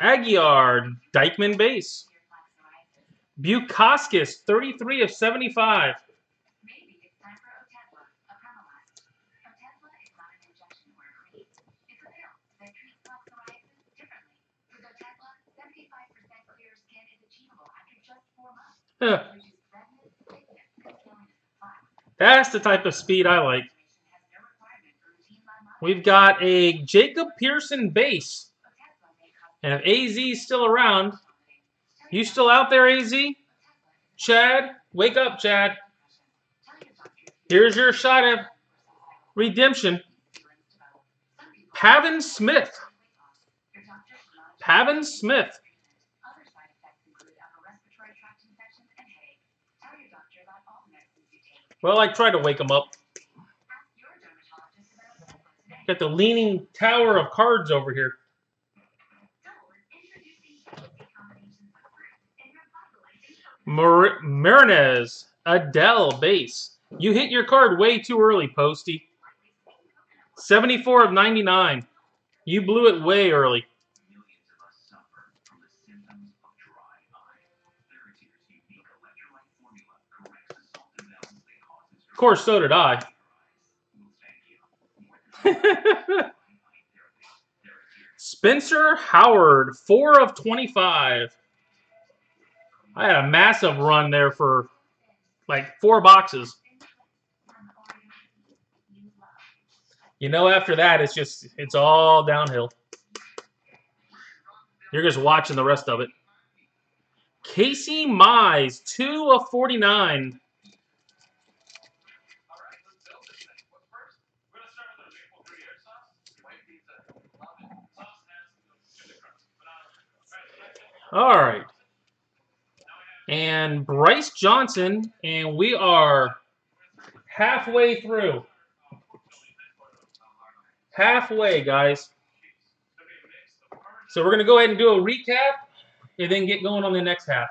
S9: Aguiar, Dykeman base. Bukauskas, 33 of 75.
S3: Maybe it's time for Otezla, a Permalast. Otezla is not an injection or a cream. It's a pill that treats plaque psoriasis differently. With Otezla, 75% clear skin is achievable after just 4 months. Reduce redness, thickness, and scaliness of plaque.
S9: That's the type of speed I like.
S3: Has no requirement for routine lab monitoring.
S9: We've got a Jacob Pearson base.
S3: Otezla may cause
S9: And if AZ's still around, you still out there, AZ? Chad, wake up, Chad. Here's your shot of redemption. Pavin Smith. Pavin Smith.
S3: Other side effects include upper respiratory tract infections and headache. Tell your doctor about all the medicines you take.
S9: Well, I tried to wake him up.
S3: Ask your dermatologist about Otezla today.
S9: Got the leaning tower of cards over here.
S3: Dole is introducing tasty combinations of fruit in your populating
S9: Marinez, Adele base. You hit your card way too early, Posty. 74 of 99. You blew it way early.
S1: Millions of us suffer from the symptoms of dry eye. Therateer's unique electrolyte formula corrects the salt imbalance that causes
S9: Of course, so did I.
S1: Well, thank you.
S9: Spencer Howard, 4 of 25. I had a massive run there for like 4 boxes. You know, after that, it's all downhill. You're just watching the rest of it. Casey Mize, 2 of 49. All right. And Bryce Johnson, and we are halfway through. Halfway, guys. So we're going to go ahead and do a recap and then get going on the next half.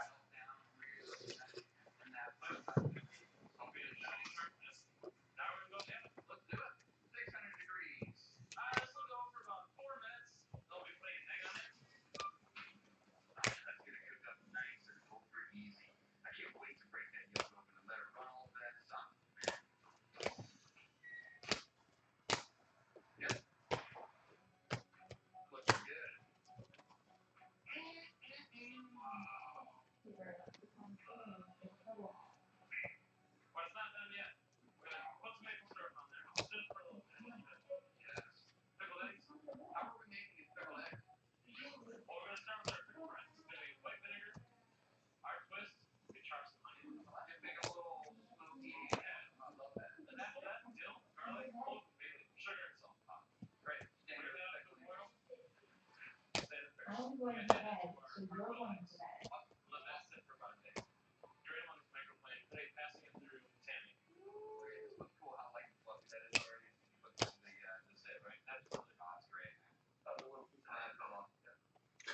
S7: I'm going to bed, so you're going to bed.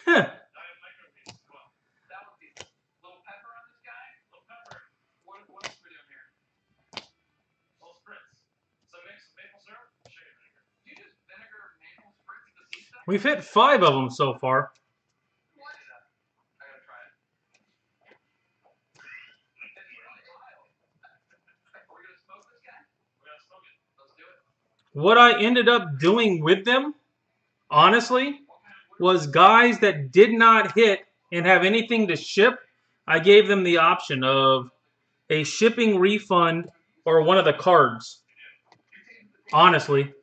S9: Huh. We've hit 5 of them so far. What I ended up doing with them, honestly, was guys that did not hit and have anything to ship, I gave them the option of a shipping refund or one of the cards. Honestly.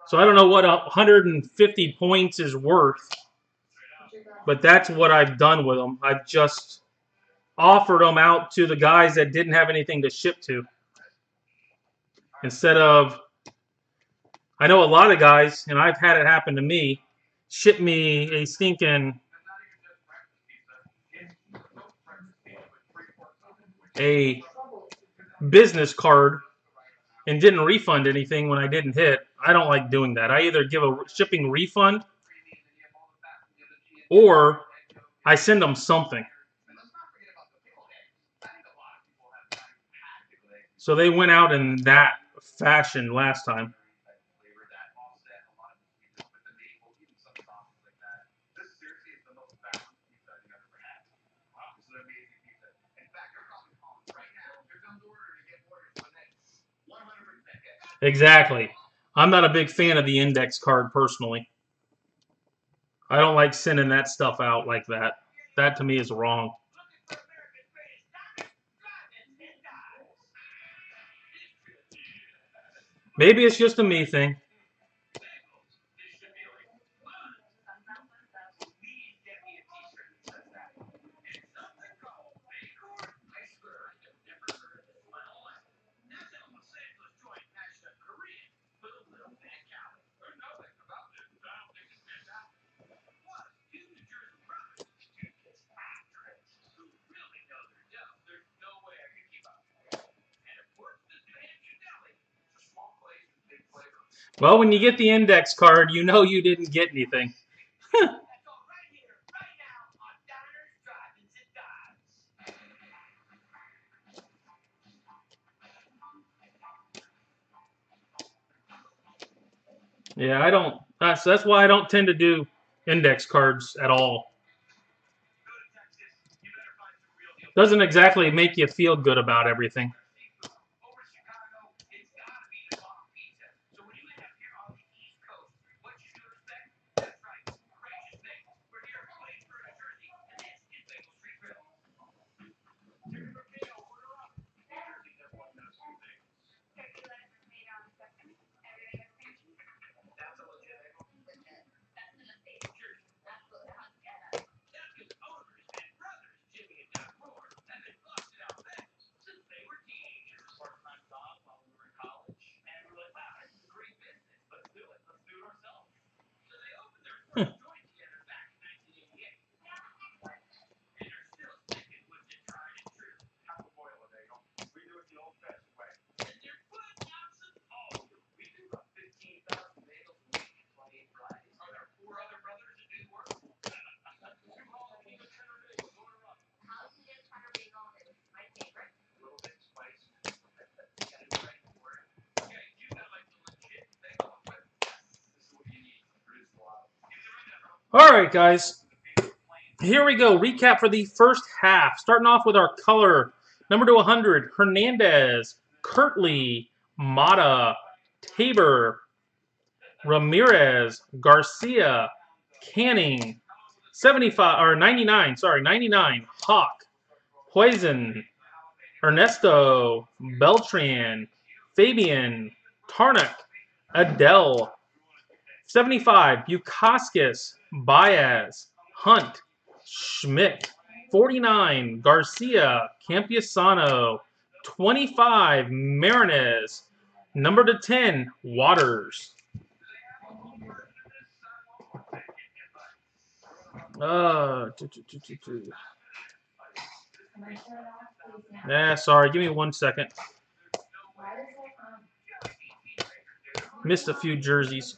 S9: So I don't know what 150 points is worth, but that's what I've done with them. I've just offered them out to the guys that didn't have anything to ship to. Instead of, I know a lot of guys, and I've had it happen to me, ship me a stinking business card and didn't refund anything when I didn't hit. I don't like doing that. I either give a shipping refund or I send them something. So they went out in that fashion last time. Exactly. I'm not a big fan of the index card personally. I don't like sending that stuff out like that. That to me is wrong. Maybe it's just a me thing. Well, when you get the index card, you know you didn't get anything. Yeah, I don't. That's why I don't tend to do index cards at all. Doesn't exactly make you feel good about everything. All right, guys. Here we go. Recap for the first half. Starting off with our color. Number to 100, Hernandez, Kirtley, Mata, Tabor, Ramirez, Garcia, Canning, 99, Hawk, Poison, Ernesto, Beltran, Fabian, Tarnock, Adele, 75, Bukauskas, Baez, Hunt, Schmidt, 49, Garcia, Campiasano, 25, Marinez, number to 10, Waters. Sorry, give me 1 second. Missed a few jerseys.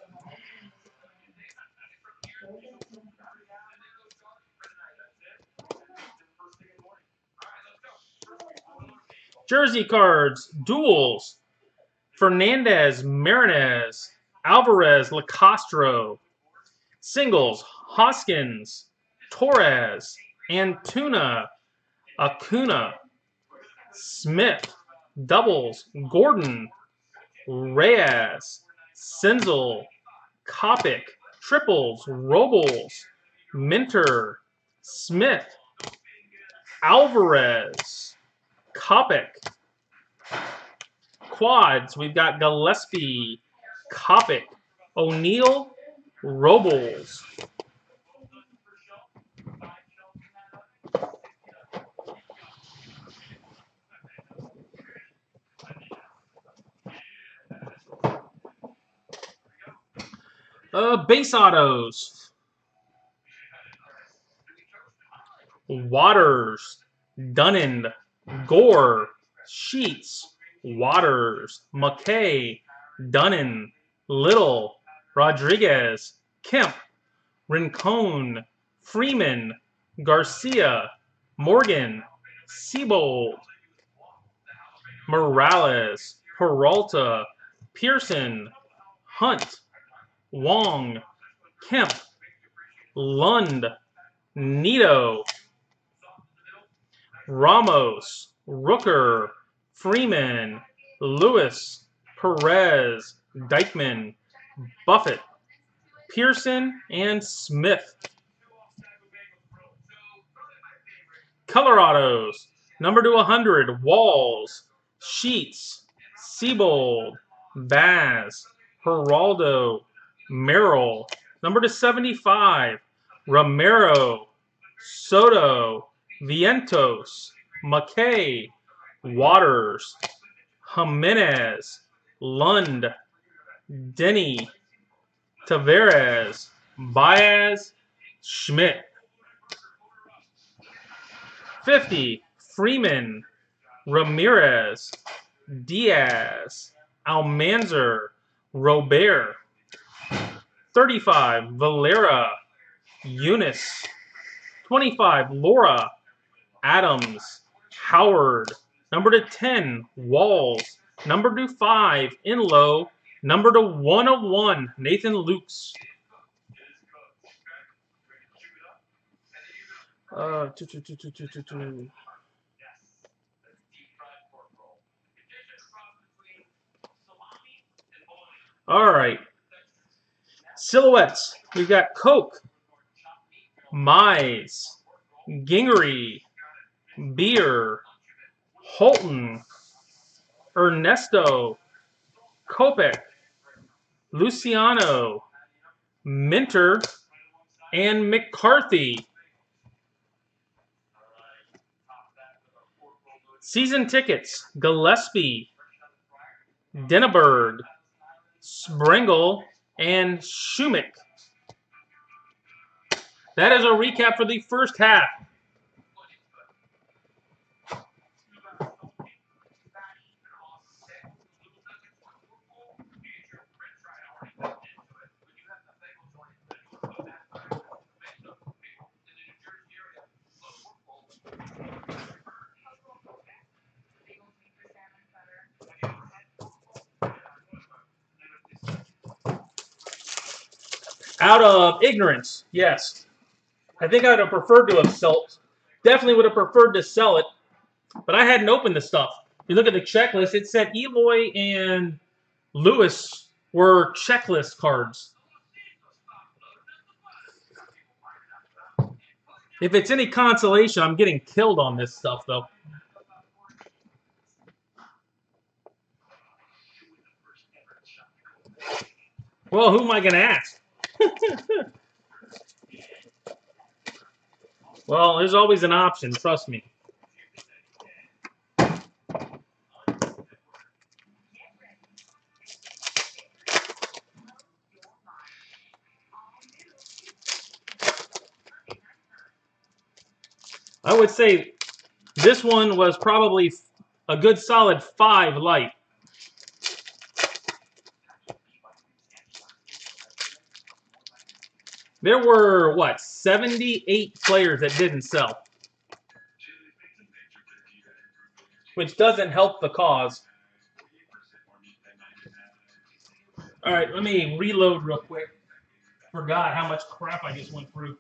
S9: Jersey cards, duels. Fernandez, Marinez, Alvarez, LaCastro. Singles, Hoskins, Torres, Antuna, Acuna, Smith. Doubles, Gordon, Reyes, Senzel, Kopic. Triples, Robles, Minter, Smith, Alvarez, Kopic. Quads, we've got Gillespie, Kopic, O'Neill, Robles. Base autos. Waters, Dunand, Gore, Sheets, Waters, McKay, Dunnan, Little, Rodriguez, Kemp, Rincon, Freeman, Garcia, Morgan, Siebold, Morales, Peralta, Pearson, Hunt, Wong, Kemp, Lund, Nito, Ramos, Rooker, Freeman, Lewis, Perez, Dykeman, Buffett, Pearson, and Smith. Color autos. Number to 100, Walls, Sheets, Seabold, Baz, Geraldo, Merrill. Number to 75, Romero, Soto, Vientos, McKay, Waters, Jimenez, Lund, Denny, Tavares, Baez, Schmidt. 50, Freeman, Ramirez, Diaz, Almanzar, Robert. 35, Valera, Eunice. 25, Laura, Adams, Howard. Number to 10, Walls. Number to 5, Inlow. Number to 101, Nathan Lukes. All right. Silhouettes. We've got Coke, Mize, Gingery, Beer, Holton, Ernesto, Kopech, Luciano, Minter, and McCarthy. Season tickets, Gillespie, Denneberg, Sprengel, and Schumich. That is a recap for the first half. Out of ignorance, yes. I think I would have preferred to have sold. Definitely would have preferred to sell it, but I hadn't opened the stuff. You look at the checklist, it said Eloy and Lewis were checklist cards. If it's any consolation, I'm getting killed on this stuff, though. Well, who am I going to ask? Well, there's always an option, trust me. I would say this one was probably a good solid 5 light. There were, what, 78 players that didn't sell. Which doesn't help the cause. All right, let me reload real quick. Forgot how much crap I just went through.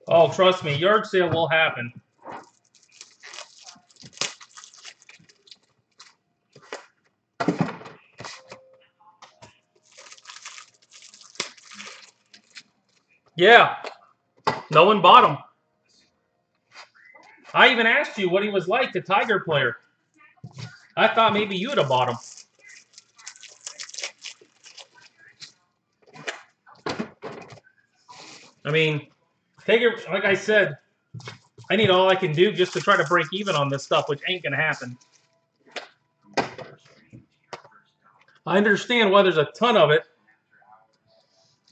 S9: Oh, trust me, yard sale will happen. Yeah, no one bought him. I even asked you what he was like, the Tiger player. I thought maybe you would have bought him. I mean, Tiger, like I said, I need all I can do just to try to break even on this stuff, which ain't going to happen. I understand why there's a ton of it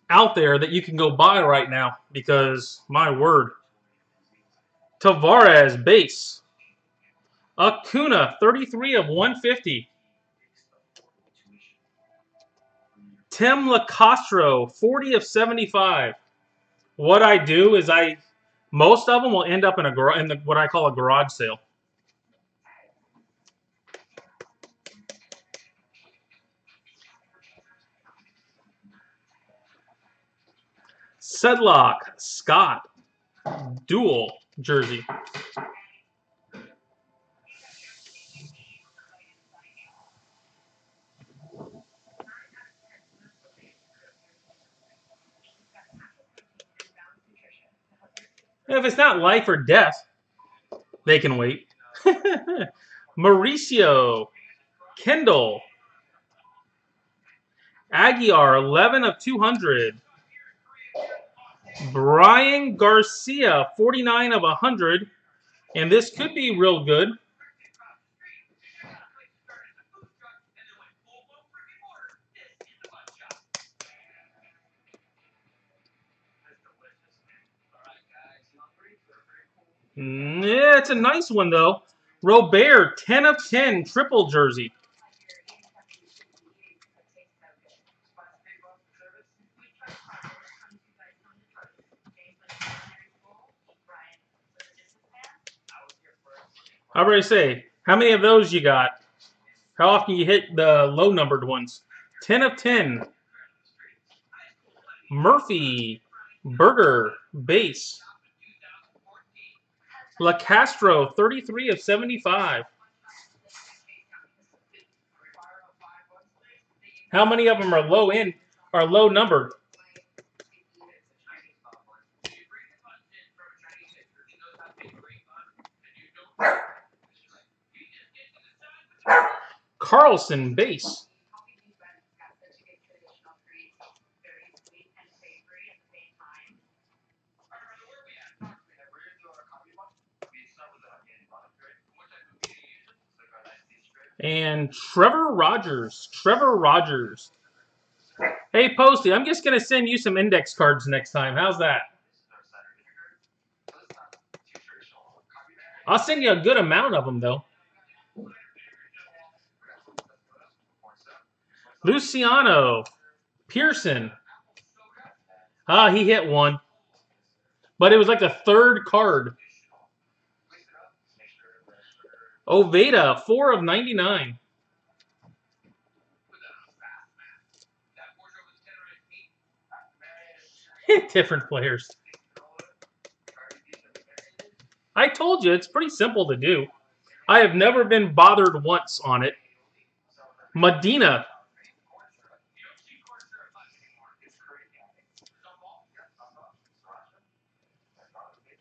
S9: out there that you can go buy right now because, my word. Tavares, base. Acuna, 33 of 150. Tim LaCastro, 40 of 75. What I do is most of them will end up in what I call a garage sale. Sedlock Scott dual jersey. If it's not life or death, they can wait. Mauricio Kendall. Aguiar, 11 of 200. Brian Garcia, 49 of 100. And this could be real good. Yeah, it's a nice one, though. Robert, 10 of 10, triple jersey. I already say, how many of those you got? How often you hit the low-numbered ones? 10 of 10. Murphy, Burger, base. La Castro, 33 of 75. How many of them are low-end, are low-numbered? Carlson, base. And Trevor Rogers. Trevor Rogers. Hey, Posty, I'm just going to send you some index cards next time. How's that? I'll send you a good amount of them, though. Luciano Pearson. Ah, he hit one. But it was like the third card. Oveda, 4 of 99. Different players. I told you, it's pretty simple to do. I have never been bothered once on it. Medina.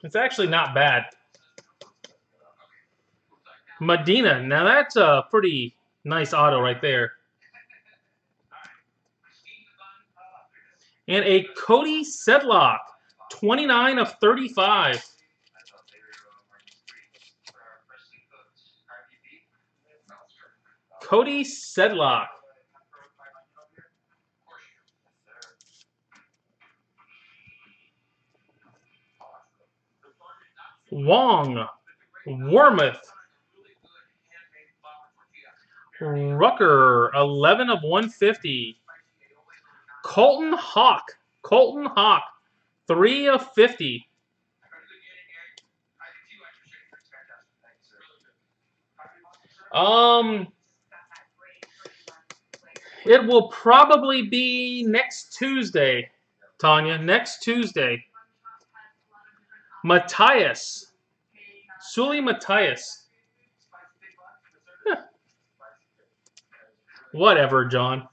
S9: It's actually not bad. Medina. Now that's a pretty nice auto right there. And a Cody Sedlock. 29 of 35. Cody Sedlock. Wong. Wormuth. Rucker. 11 of 150. Colton Hawk. Colton Hawk. 3 of 50. It will probably be next Tuesday, Tanya. Next Tuesday. Matthias. Sully Matthias. Whatever, John.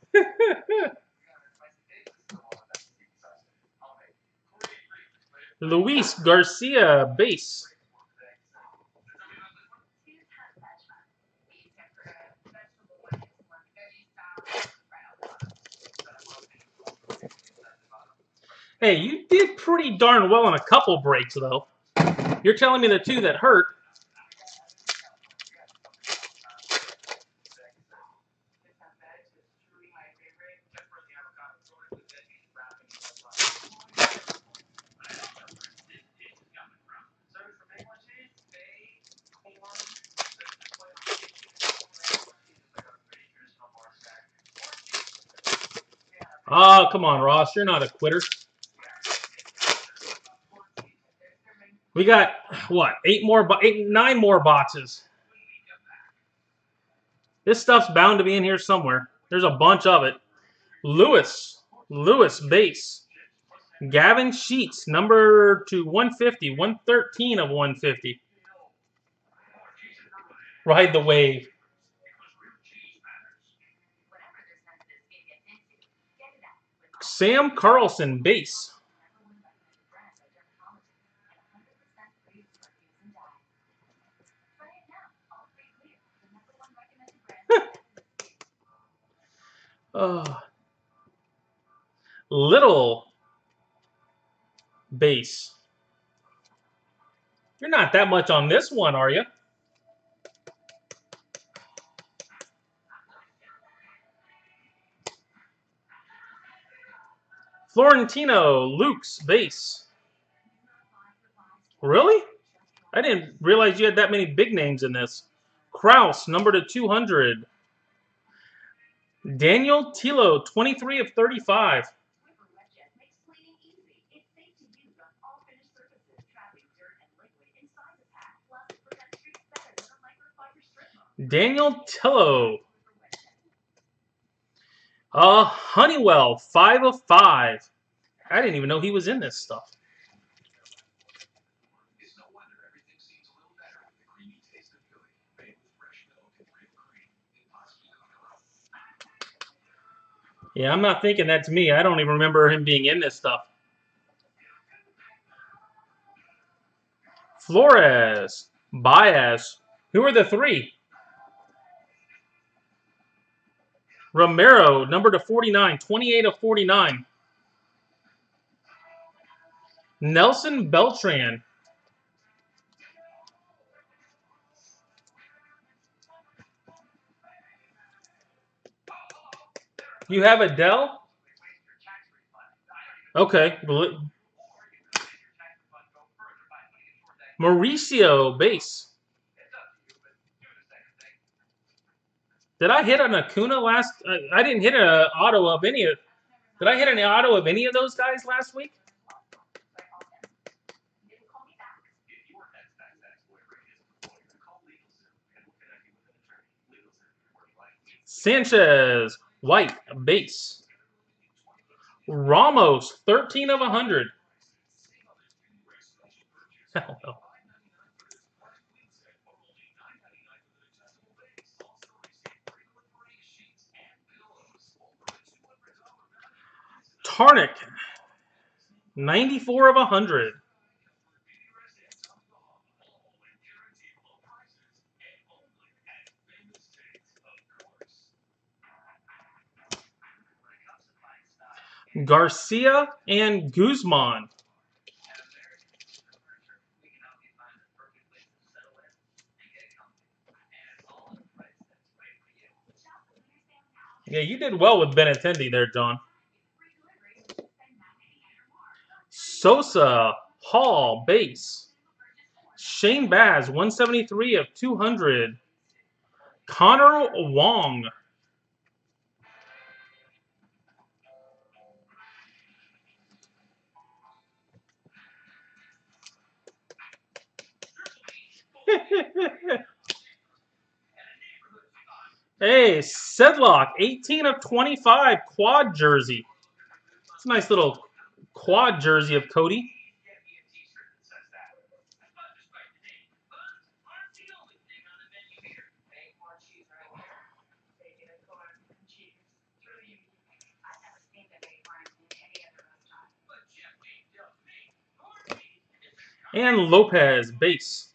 S9: Luis Garcia, base. Hey, you did pretty darn well on a couple breaks, though. You're telling me the two that hurt. Oh, come on, Ross. You're not a quitter. We got, what, 9 more boxes. This stuff's bound to be in here somewhere. There's a bunch of it. Lewis base. Gavin Sheets, number to 150, 113 of 150. Ride the wave. Sam Carlson, base. Little, base. You're not that much on this one, are you? Florentino, Luke's, base. Really? I didn't realize you had that many big names in this. Kraus, number to 200. Daniel Tilo, 23 of 35. Daniel Tillo. Honeywell, 5 of 5. I didn't even know he was in this stuff.
S1: It's no wonder everything seems a little better with the creamy taste of Philly, made with fresh milk and whipped cream. Impossible to
S9: Yeah, I'm not thinking that's me. I don't even remember him being in this stuff. Flores, Baez. Who are the three? Romero, number to 49, 28 of 49. Nelson Beltran. You have Adele? Okay. Mauricio, base. Did I hit an Acuna last? I didn't hit an auto of any of. Did I hit an auto of any of those guys last week? Sanchez, white, base. Ramos, 13 of 100. Hell no. Tarnick, 94 of 100. Garcia and Guzman. Yeah, you did well with Benintendi there, John. Sosa, Hall, base. Shane Baz, 173 of 200. Connor Wong. Hey, Sedlock, 18 of 25, quad jersey. It's a nice little quad jersey of Cody. And Lopez, base.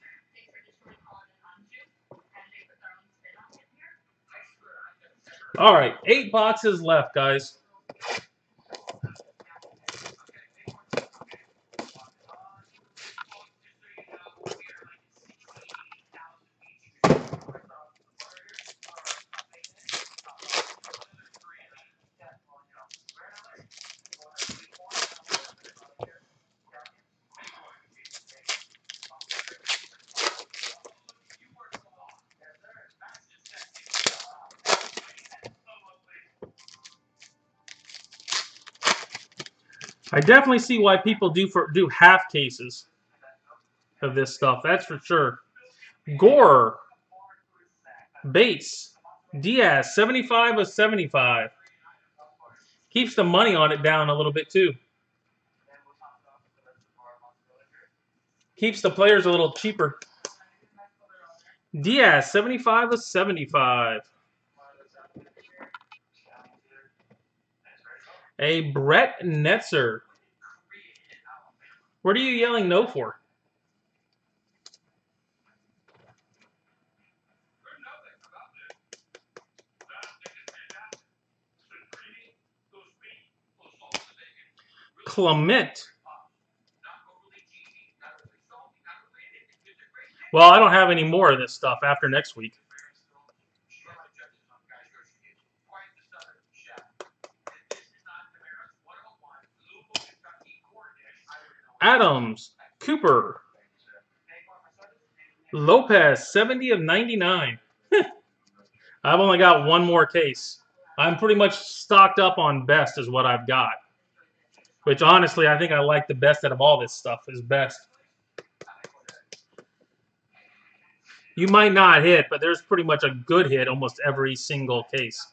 S9: All right, 8 boxes left, guys. I definitely see why people do half cases of this stuff. That's for sure. Gore, base. Diaz, 75 of 75. Keeps the money on it down a little bit too. Keeps the players a little cheaper. Diaz, 75 of 75. A Brett Netzer. What are you yelling no for? Clement. Well, I don't have any more of this stuff after next week. Adams, Cooper, Lopez, 70 of 99. I've only got one more case. I'm pretty much stocked up on best is what I've got. Which, honestly, I think I like the best out of all this stuff is best. You might not hit, but there's pretty much a good hit almost every single case.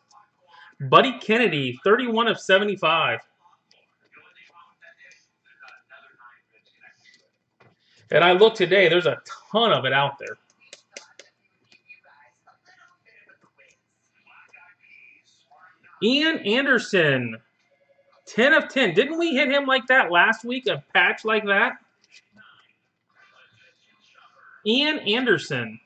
S9: Buddy Kennedy, 31 of 75. And I looked today, there's a ton of it out there. Ian Anderson, 10 of 10. Didn't we hit him like that last week? A patch like that? Ian Anderson.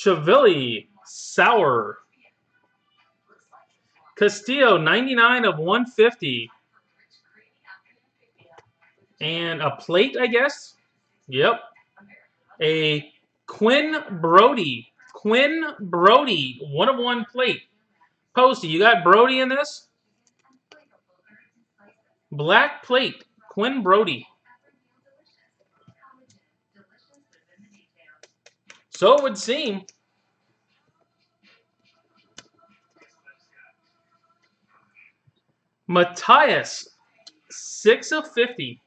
S9: Chavilli, Sauer. Castillo, 99 of 150. And a plate, I guess? Yep. A Quinn Brody. Quinn Brody, 1 of 1 plate. Posty, you got Brody in this? Black plate, Quinn Brody. So it would seem. Matthias, 6 of 50.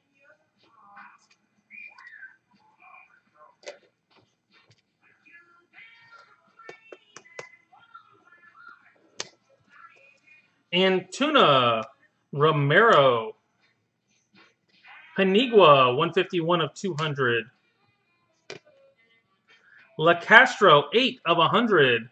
S9: Antuna Romero. Panigua, 151 of 200. La Castro, 8 of 100.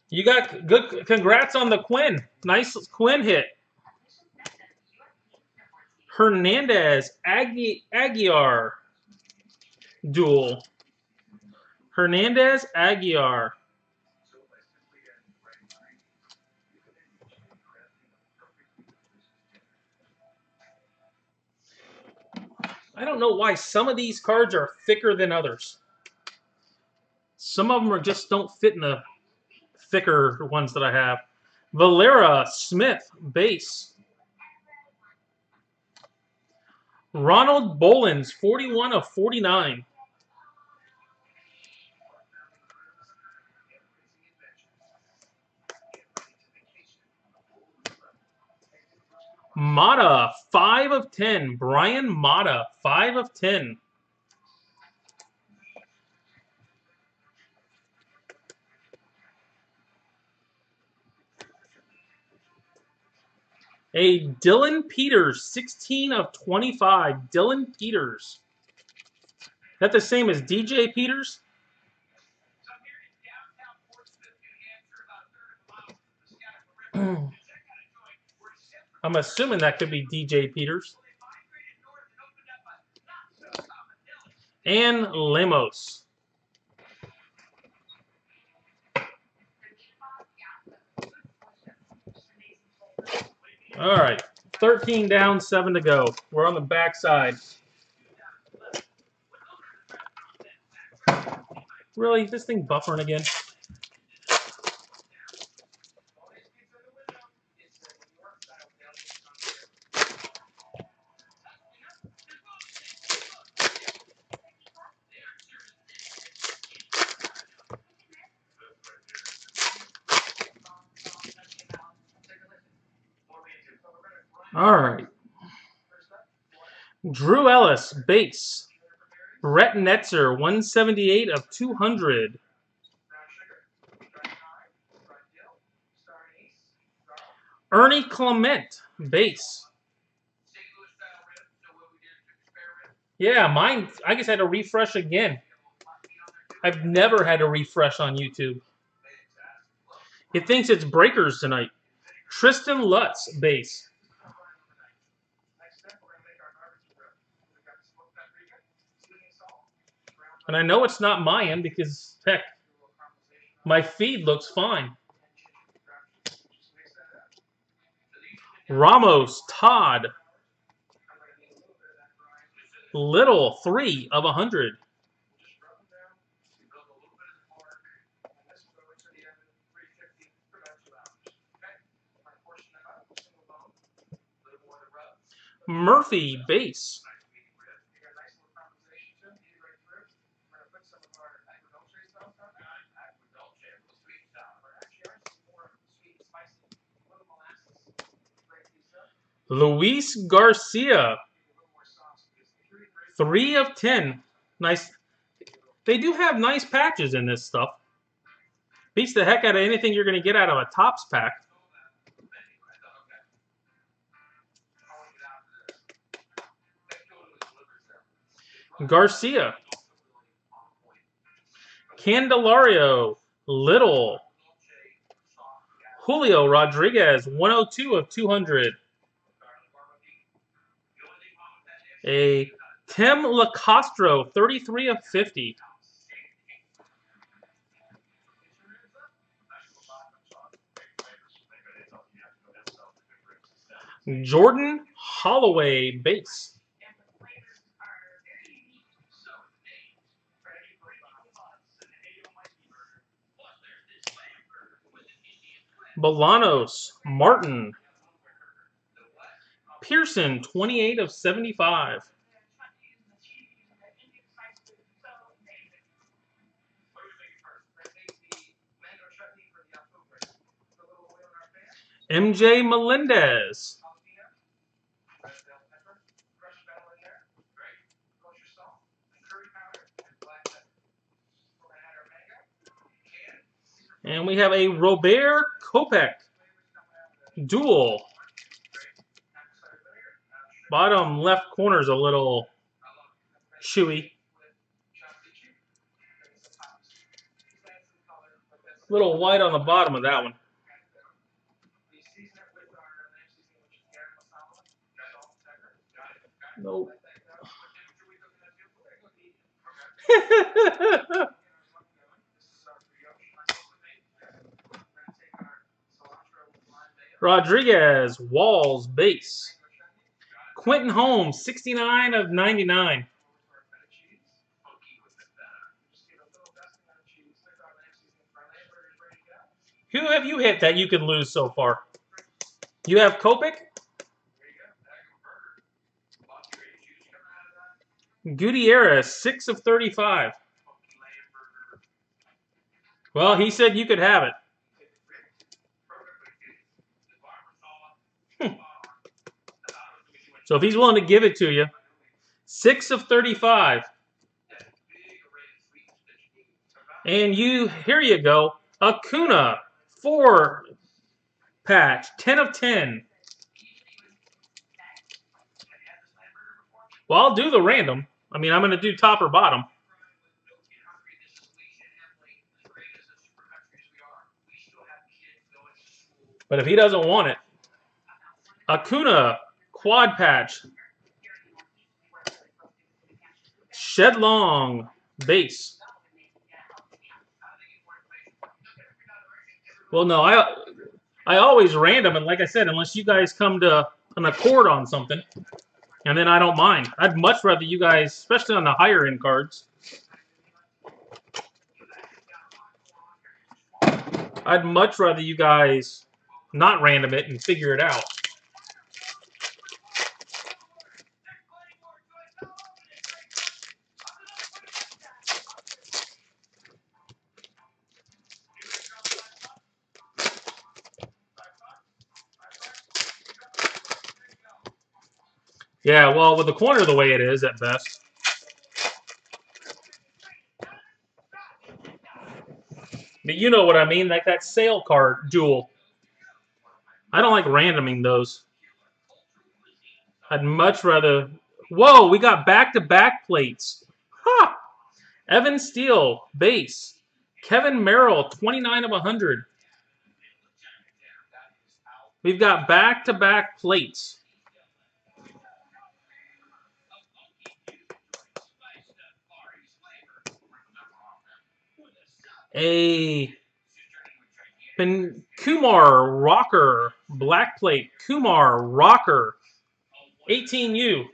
S9: You got good. Congrats on the Quinn. Nice Quinn hit. Hernandez, Aguiar duel. Hernandez, Aguiar. I don't know why some of these cards are thicker than others. Some of them are just don't fit in the thicker ones that I have. Valera Smith, base. Ronald Bolins, 41 of 49. Mata, 5 of 10. Brian Mata, 5 of 10. A Dylan Peters, 16 of 25. Dylan Peters. Is that the same as DJ Peters? I'm assuming that could be DJ Peters. And Lemos. All right, 13 down, 7 to go. We're on the backside. Really? This thing buffering again? All right. Drew Ellis, base. Brett Netzer, 178 of 200. Ernie Clement, base. Yeah, mine, I guess I had to refresh again. I've never had to refresh on YouTube. It thinks it's breakers tonight. Tristan Lutz, base. And I know it's not my end because, heck, my feed looks fine. Ramos, Todd. Little, 3 of 100. Murphy, base. Luis Garcia, 3 of 10. Nice. They do have nice patches in this stuff. Beats the heck out of anything you're going to get out of a Topps pack. Garcia. Candelario, Little. Julio Rodriguez, 102 of 200. A Tim LaCastro, 33 of 50. Jordan Holloway, base. Bolanos, Martin. Pearson, 28 of 75. MJ Melendez. And we have a Robert Kopech dual. Bottom left corner is a little chewy. Little white on the bottom of that one. Nope. Rodriguez, Walls, base. Quentin Holmes, 69 of 99. Who have you hit that you could lose so far? You have Kopech? Gutierrez, 6 of 35. Well, he said you could have it. So if he's willing to give it to you, 6 of 35. And here you go, Acuna, 4 patch, 10 of 10. Well, I'll do the random. I mean, I'm going to do top or bottom. But if he doesn't want it, Acuna, quad patch. Shedlong, base. Well, no, I always random, and like I said, unless you guys come to an accord on something, and then I don't mind. I'd much rather you guys, especially on the higher end cards, I'd much rather you guys not random it and figure it out. Yeah, well, with the corner the way it is at best. But you know what I mean, like that sale card duel. I don't like randoming those. I'd much rather... Whoa, we got back-to-back plates. Ha! Evan Steele, base. Kevin Merrill, 29 of 100. We've got back-to-back plates. A Kumar Rocker, black plate. Kumar Rocker, 18U.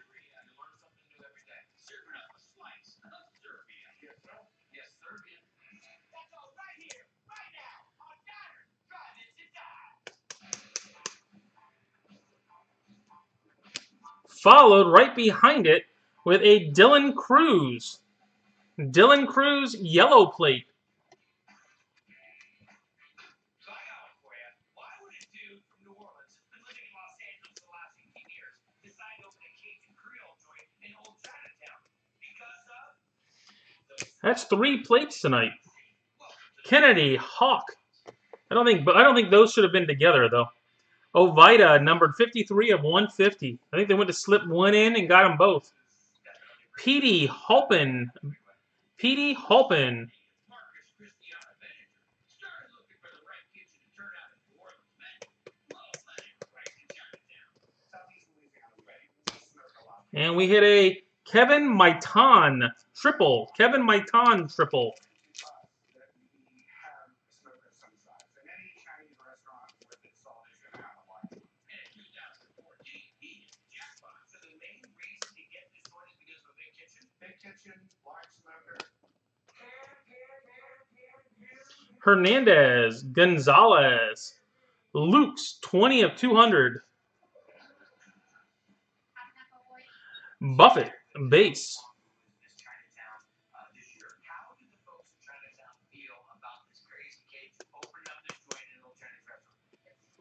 S9: Followed right behind it with a Dylan Cruz. Dylan Cruz, yellow plate.
S2: So I got one for you. Why would a dude from New Orleans, been living in Los Angeles for the last 18 years, decide to open a Cajun Creole joint in Old Chinatown? Because of...
S9: That's 3 plates tonight. Kennedy Hawk. I don't think those should have been together though. Ovida numbered 53 of 150. I think they went to slip one in and got them both. Petey Halpin. Petey Halpin. And we hit a Kevin Maitan triple. Kevin Maitan triple. Hernandez, Gonzalez, Luke's 20 of 200. Buffett, base.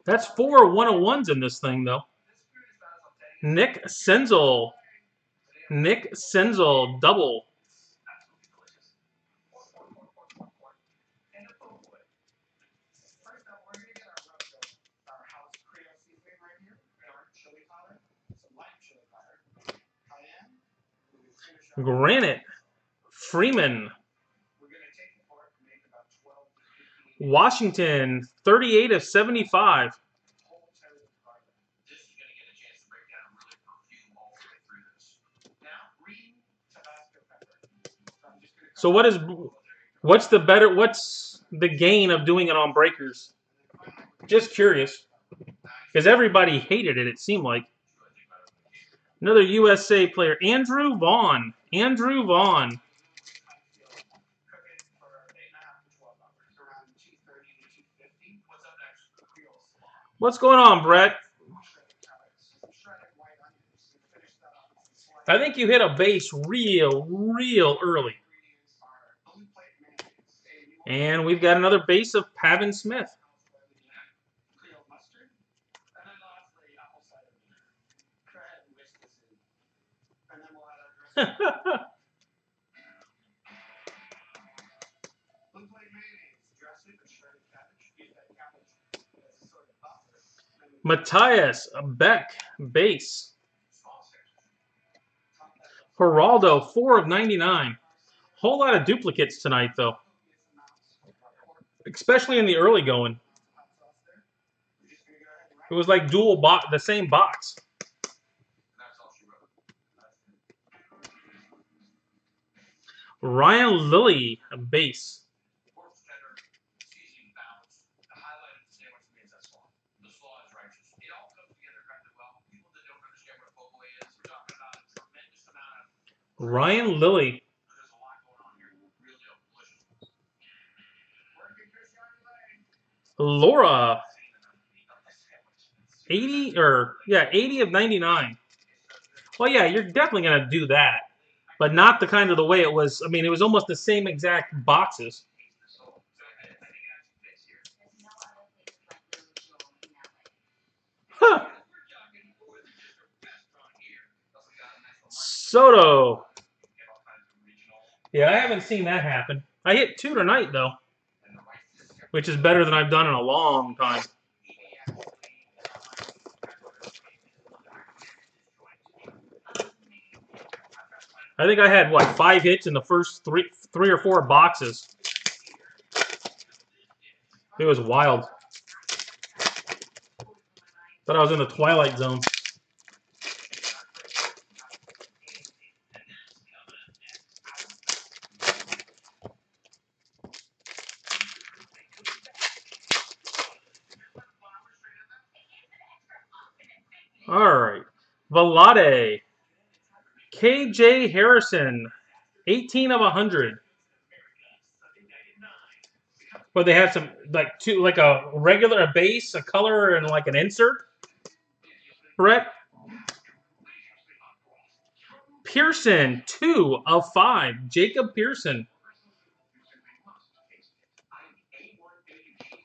S9: That's 4 101s in this thing, though. Nick Senzel. Nick Senzel, double. Granite. Freeman. Washington, 38 of 75. So what's the gain of doing it on breakers? Just curious. Because everybody hated it seemed like. Another USA player, Andrew Vaughn. Andrew Vaughn. What's going on, Brett? I think you hit a base real early. And we've got another base of Pavin Smith. Matthias Beck, base. Geraldo, 4 of 99. Whole lot of duplicates tonight, though. Especially in the early going. It was like the same box. Ryan Lilly, base. Ryan Lilly. Laura. 80 of 99. Well, yeah, you're definitely going to do that. But not the kind of the way it was. I mean, it was almost the same exact boxes. Huh. Soto. Yeah, I haven't seen that happen. I hit 2 tonight, though, which is better than I've done in a long time. I think I had, what, 5 hits in the first three or 4 boxes. It was wild. Thought I was in the Twilight Zone. All right. Velade. KJ Harrison. 18 of 100. But they have some, like, two, like a regular, a base, a color, and like an insert. Correct? Pearson, 2 of 5. Jacob Pearson.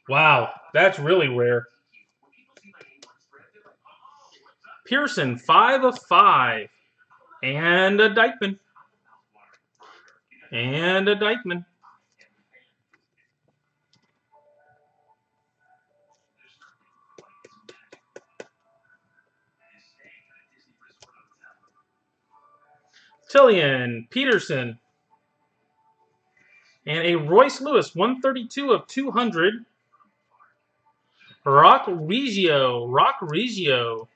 S9: Wow, that's really rare. Pearson, 5 of 5. And a Dykeman. And a Dykeman. Tillian, Peterson. And a Royce Lewis, 132 of 200. Rock Regio. Rock Regio.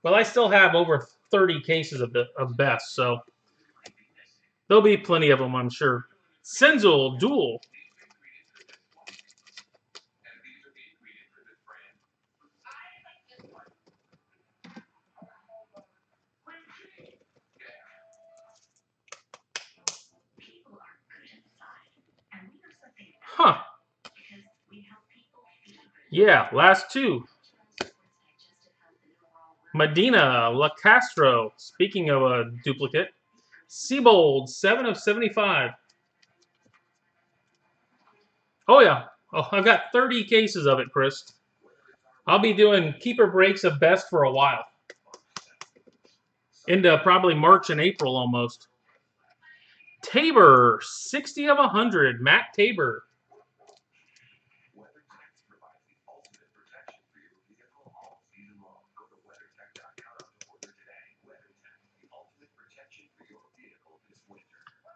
S9: Well, I still have over 30 cases of best, so there'll be plenty of them, I'm sure. Senzel, dual. Huh. Yeah, last 2. Medina, LaCastro. Speaking of a duplicate. Seabold, 7 of 75. Oh, yeah. Oh, I've got 30 cases of it, Chris. I'll be doing keeper breaks of best for a while. Into probably March and April almost. Tabor, 60 of 100. Matt Tabor.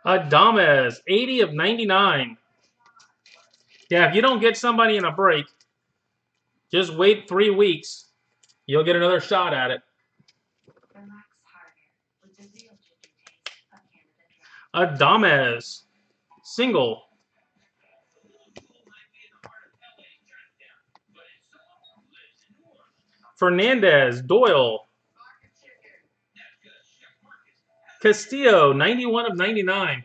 S9: Adames, 80 of 99. Yeah, if you don't get somebody in a break, just wait 3 weeks. You'll get another shot at it. Adames, single. Fernandez, Doyle. Castillo, 91 of 99.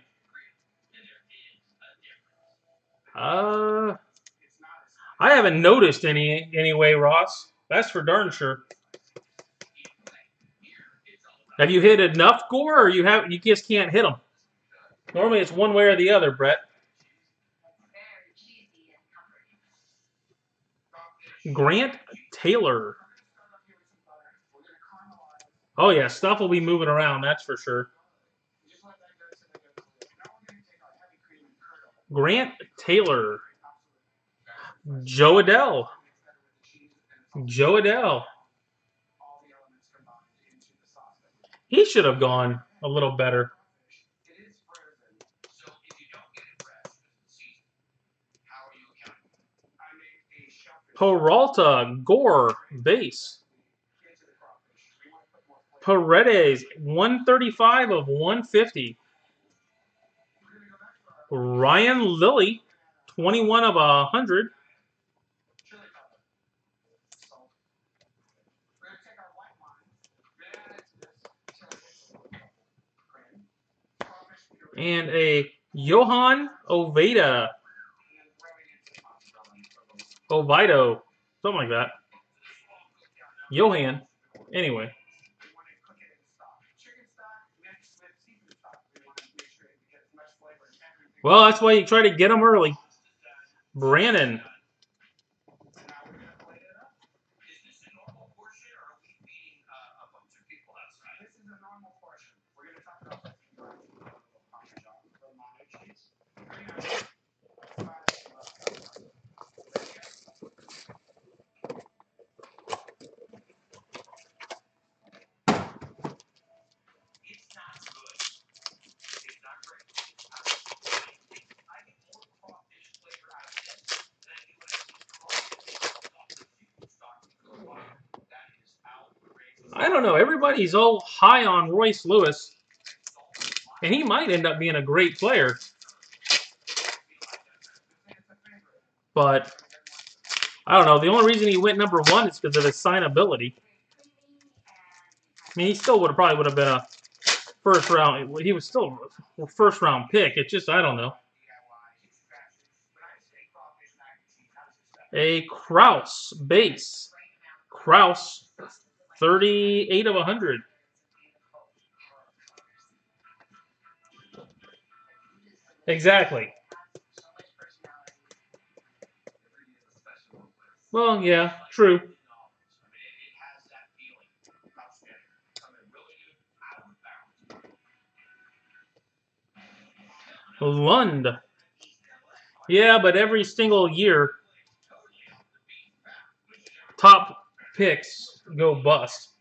S9: I haven't noticed any anyway, Ross. That's for darn sure. Have you hit enough Gore, or you just can't hit them? Normally it's one way or the other, Brett. Grant Taylor. Oh yeah, stuff will be moving around, that's for sure. Grant Taylor. Joe Adell. Joe Adell. He should have gone a little better. Peralta, Gore, base. Paredes, 135 of 150. Ryan Lilly, 21 of 100. And a Johan Oviedo. Oviedo. Something like that. Johan. Anyway. Well, that's why you try to get them early. Brannon.
S2: It's not good. It's not great. I get more crawfish flavor out of this than I do when I eat crawfish off the seafood stock. That is outrageous.
S9: I don't know. Everybody's all high on Royce Lewis. And he might end up being a great player. But, I don't know. The only reason he went number 1 is because of his signability. I mean, he still probably would have been a first round. He was still a first round pick. It's just, I don't know. A Kraus base. Kraus, 38 of 100. Exactly. Well, yeah, true. Lund. Yeah, but every single year, top picks go bust.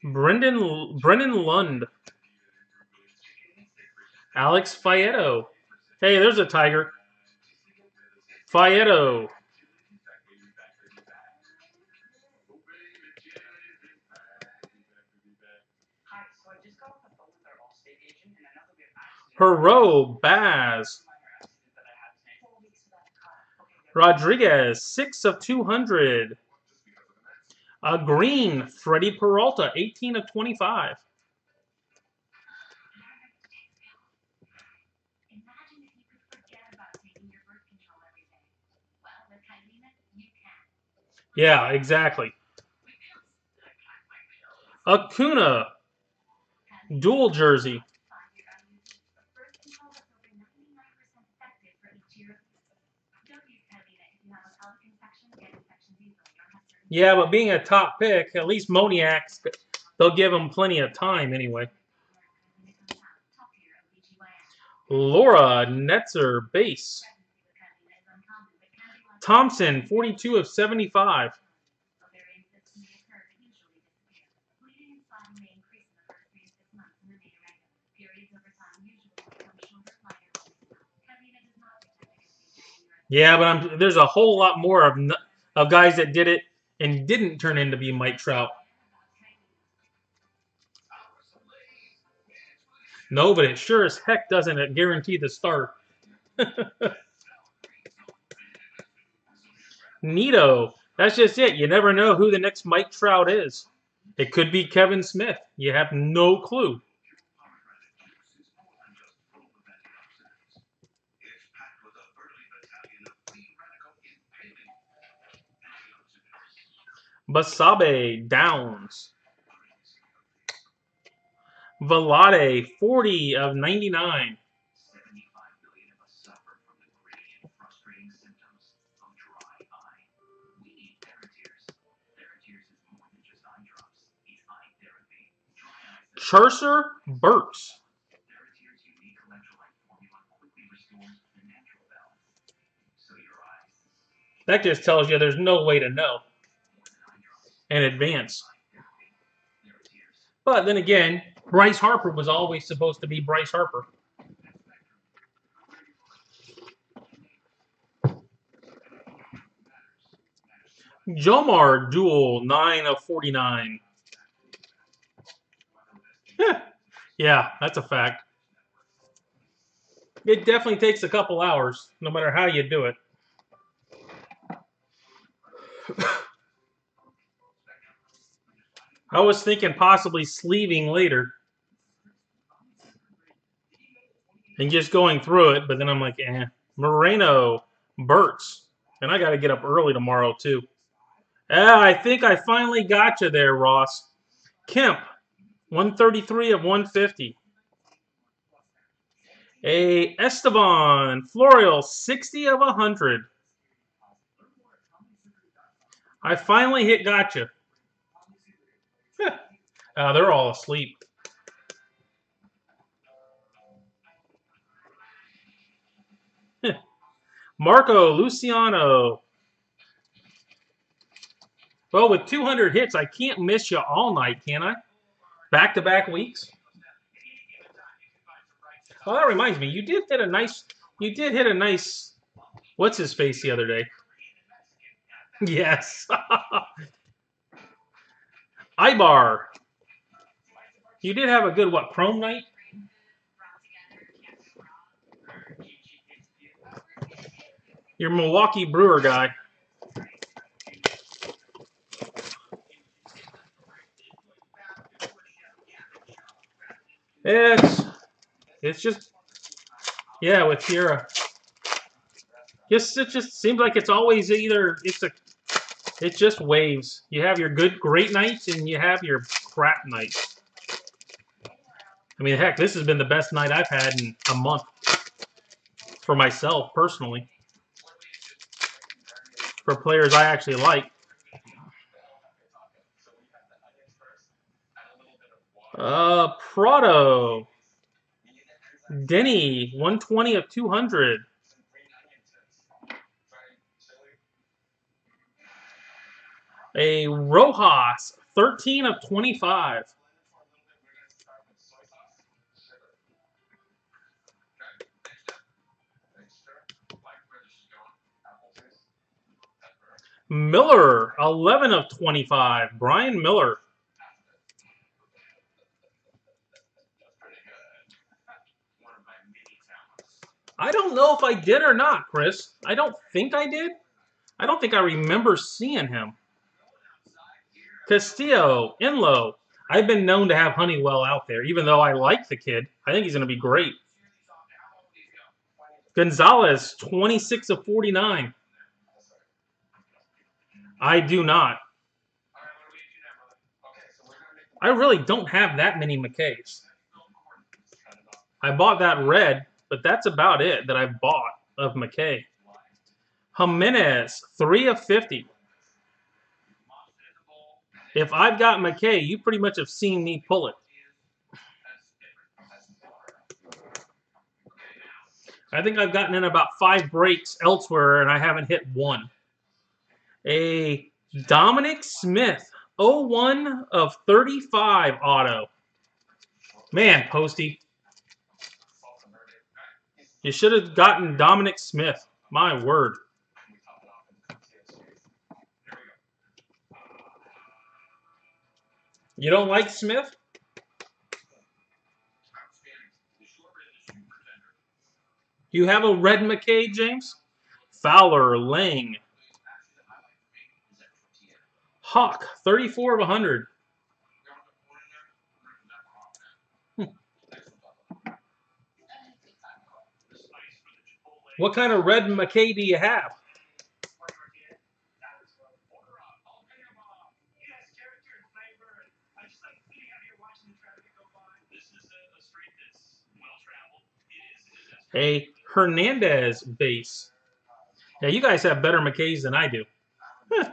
S9: Brendan Lund. Alex Faedo. Hey, there's a Tiger. Faedo. Perot, Baz. Rodriguez, 6 of 200. A green, Freddie Peralta, 18 of 25. Yeah, exactly. Acuna, dual jersey. Yeah, but being a top pick, at least Moniak's, they'll give him plenty of time anyway. Laura Netzer, base. Thompson, 42 of 75. Yeah, but there's a whole lot more of guys that did it and didn't turn into be Mike Trout. No, but it sure as heck doesn't guarantee the start. Neato. That's just it. You never know who the next Mike Trout is. It could be Kevin Smith. You have no clue. Basabe, Downs. Velade, 40 of 99.
S1: 75 billion of us suffer from the gritty and frustrating symptoms of dry eye. We need Theratears. Theratears is more than just eye drops. It's eye therapy. Dry eyes.
S9: Churcer, Burks.
S1: Theratears' unique electrolyte formula quickly restores the natural balance. So your eyes.
S9: That just tells you there's no way to know in advance. But then again, Bryce Harper was always supposed to be Bryce Harper. Jomar dual, 9 of 49. Yeah, that's a fact. It definitely takes a couple hours, no matter how you do it. I was thinking possibly sleeving later and just going through it, but then I'm like, eh. Moreno, Burks. And I got to get up early tomorrow, too. I think I finally got you there, Ross. Kemp, 133 of 150. A Esteban Florial, 60 of 100. I finally hit gotcha. They're all asleep. Marco Luciano. Well, with 200 hits, I can't miss you all night, can I? Back-to-back weeks. Well, that reminds me, you did hit a nice. What's his face the other day? Yes. Ibar. You did have a good, what, Chrome night? Your Milwaukee Brewer guy. It's just, yeah, with Tierra. It just seems like it's always it just waves. You have your great nights and you have your crap nights. I mean, heck, this has been the best night I've had in a month for myself personally. For players I actually like. Prado. Denny, 120 of 200. A Rojas, 13 of 25. Miller, 11 of 25. Brian Miller. I don't know if I did or not, Chris. I don't think I did. I don't think I remember seeing him. Castillo, Enlow. I've been known to have Honeywell out there, even though I like the kid. I think he's going to be great. Gonzalez, 26 of 49. I do not. I really don't have that many McKays. I bought that red, but that's about it that I've bought of McKay. Jimenez, 3 of 50. If I've got McKay, you pretty much have seen me pull it. I think I've gotten in about 5 breaks elsewhere, and I haven't hit one. A Dominic Smith, 01 of 35 auto. Man, Posty. You should have gotten Dominic Smith. My word. You don't like Smith? You have a red McKay, James? Fowler, Lang. Hawk, 34 of 100. What kind of red McKay do you have? A Hernandez base. Yeah, you guys have better McKays than I do. Huh.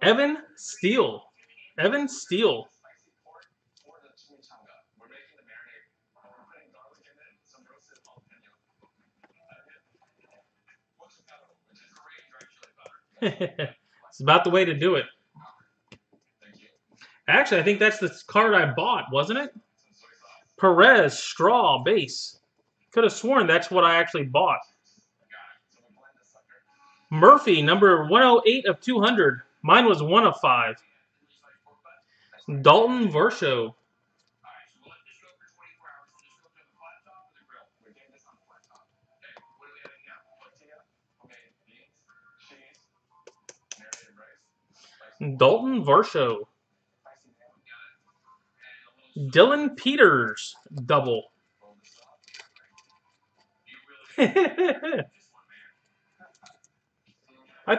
S9: Evan Steele. Evan Steele. It's about the way to do it. Actually, I think that's the card I bought, wasn't it? Perez, straw, base. Could have sworn that's what I actually bought. Murphy, number 108 of 200. Mine was 1 of 5. Dalton Varsho. Dalton Varsho. Dylan Peters, double. I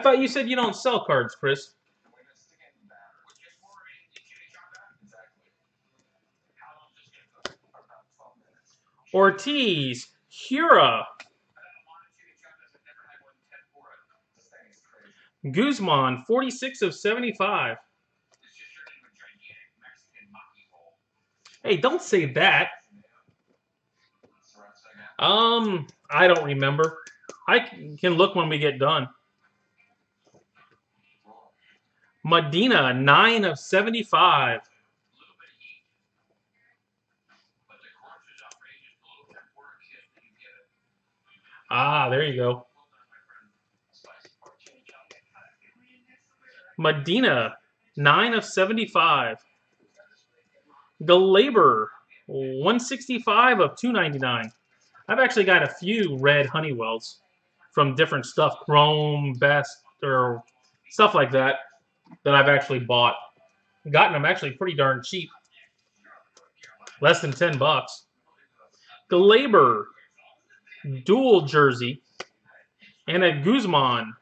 S9: thought you said you don't sell cards, Chris. Ortiz, Hura. Guzman, 46 of 75. Hey, don't say that. I don't remember. I can look when we get done. Medina, 9 of 75. Ah, there you go. Medina, 9 of 75. Glaber, 165 of 299. I've actually got a few red Honeywells from different stuff, Chrome, Best, or stuff like that, that I've actually bought. Gotten them actually pretty darn cheap. Less than 10 bucks. Glaber, dual jersey, and a Guzman.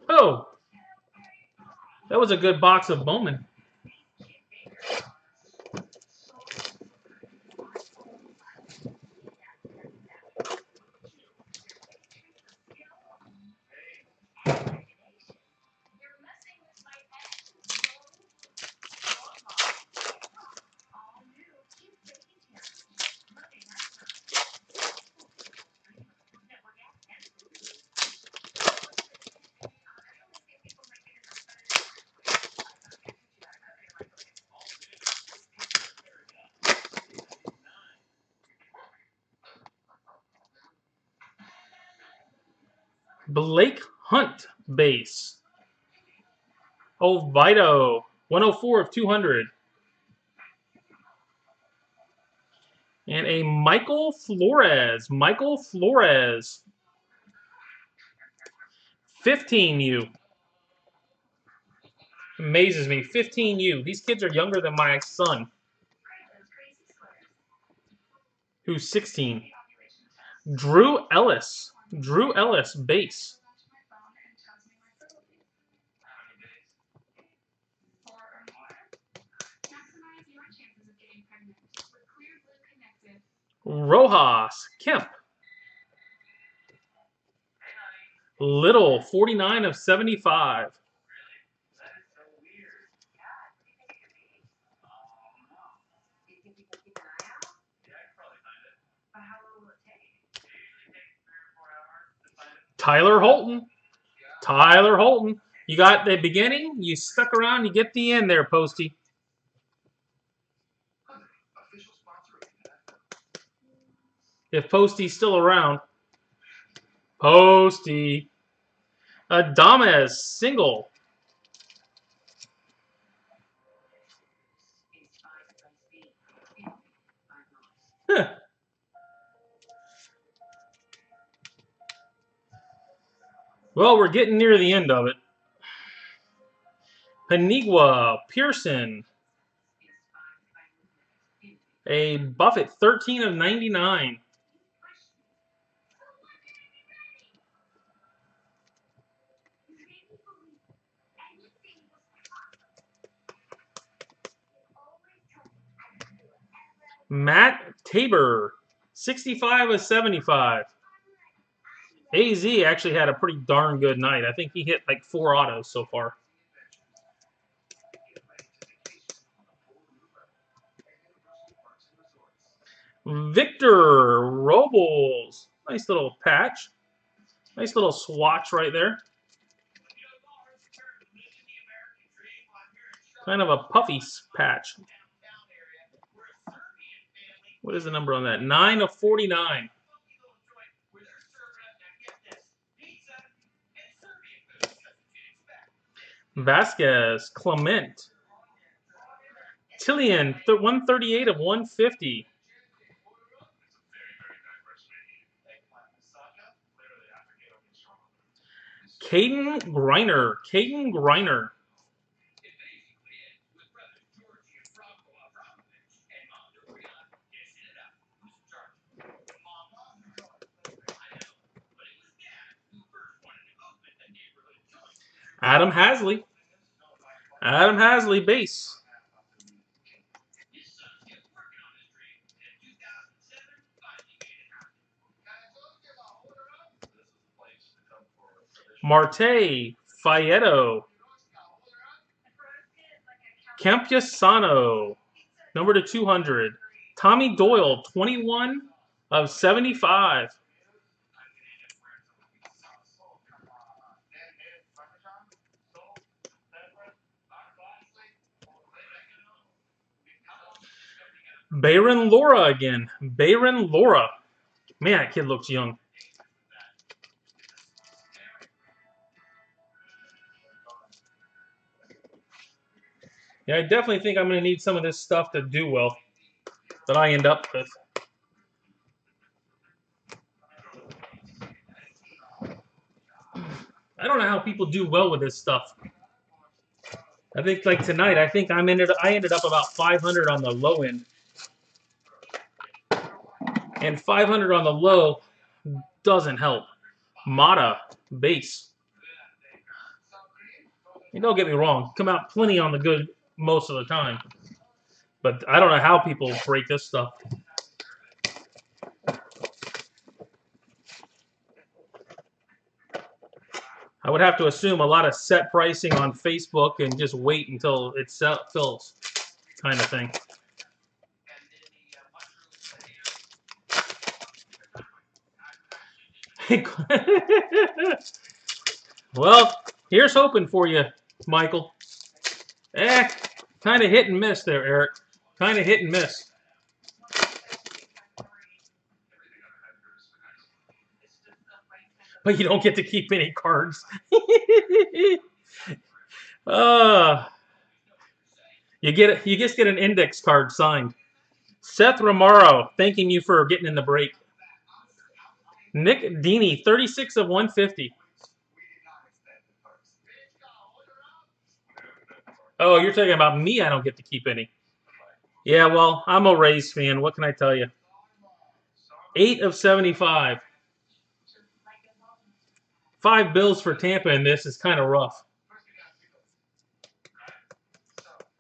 S9: Oh, that was a good box of Bowman. Blake Hunt base. Oviedo, 104 of 200. And a Michael Flores. 15U. Amazes me. 15U. These kids are younger than my son, who's 16. Drew Ellis, base. Rojas, Kemp. Little, 49 of 75. Tyler Holton. You got the beginning, you stuck around, you get the end there, Posty. If Posty's still around. Posty. Adames, single. Huh. Well, we're getting near the end of it. Panigua, Pearson. A Buffett, 13 of 99. Matt Tabor, 65 of 75. AZ actually had a pretty darn good night. I think he hit like 4 autos so far. Victor Robles. Nice little patch. Nice little swatch right there. Kind of a puffy patch. What is the number on that? 9 of 49. Vasquez, Clement. Tillian, 138 of 150. Caden Griner. Adam Hasley, base. Marte Fayedo. Campusano, number to 200. Tommy Doyle, 21 of 75. Bayron Laura again. Bayron Laura. Man, that kid looks young. Yeah, I definitely think I'm going to need some of this stuff to do well that I end up with. I don't know how people do well with this stuff. I think like tonight, I think I ended up about 500 on the low end. And 500 on the low doesn't help. Mata, base. And don't get me wrong, come out plenty on the good most of the time. But I don't know how people break this stuff. I would have to assume a lot of set pricing on Facebook and just wait until it fills, kind of thing. Well, here's hoping for you, Michael. Kind of hit and miss there, Eric. Kind of hit and miss. But you don't get to keep any cards. You just get an index card signed. Seth Romero, thanking you for getting in the break. Nick Dini, 36 of 150. Oh, you're talking about me? I don't get to keep any. Yeah, well, I'm a Rays fan. What can I tell you? 8 of 75. 5 bills for Tampa in this is kind of rough.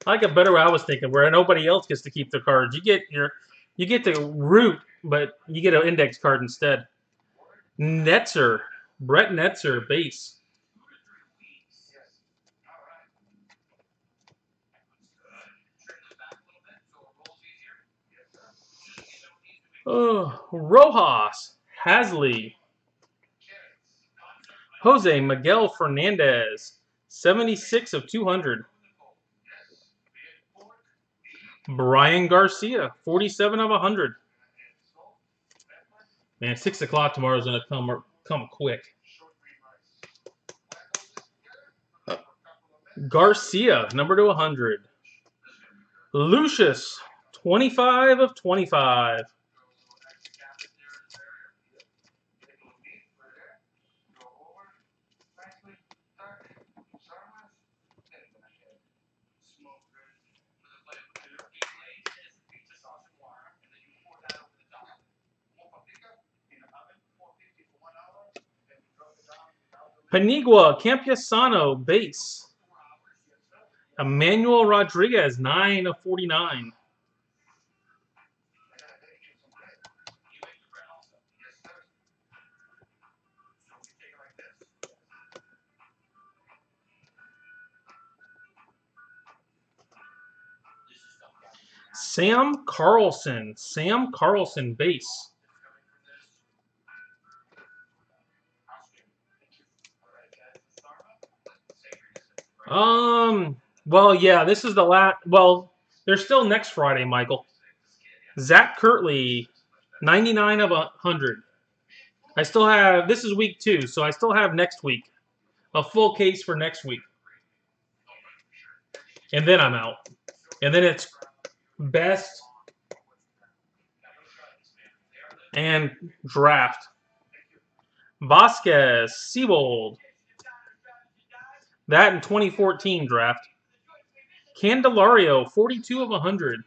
S9: I like a better way I was thinking, where nobody else gets to keep the cards. You get the root, but you get an index card instead. Netzer, Brett Netzer, base. Oh, Rojas, Hasley. Jose Miguel Fernandez, 76 of 200. Brian Garcia, 47 of 100. Man, 6 o'clock tomorrow is going to come quick. Garcia, number to 100. Lucius, 25 of 25. Panigua, Campusano, base. Emmanuel Rodriguez, 9 of 49. Sam Carlson, base. Well, yeah, this is the last. Well, there's still next Friday, Michael. Zach Kirtley, 99 of 100. I still have, this is week 2, so I still have next week. A full case for next week. And then I'm out. And then it's best and draft. Vasquez, Seabold. That in 2014 draft. Candelario, 42 of 100.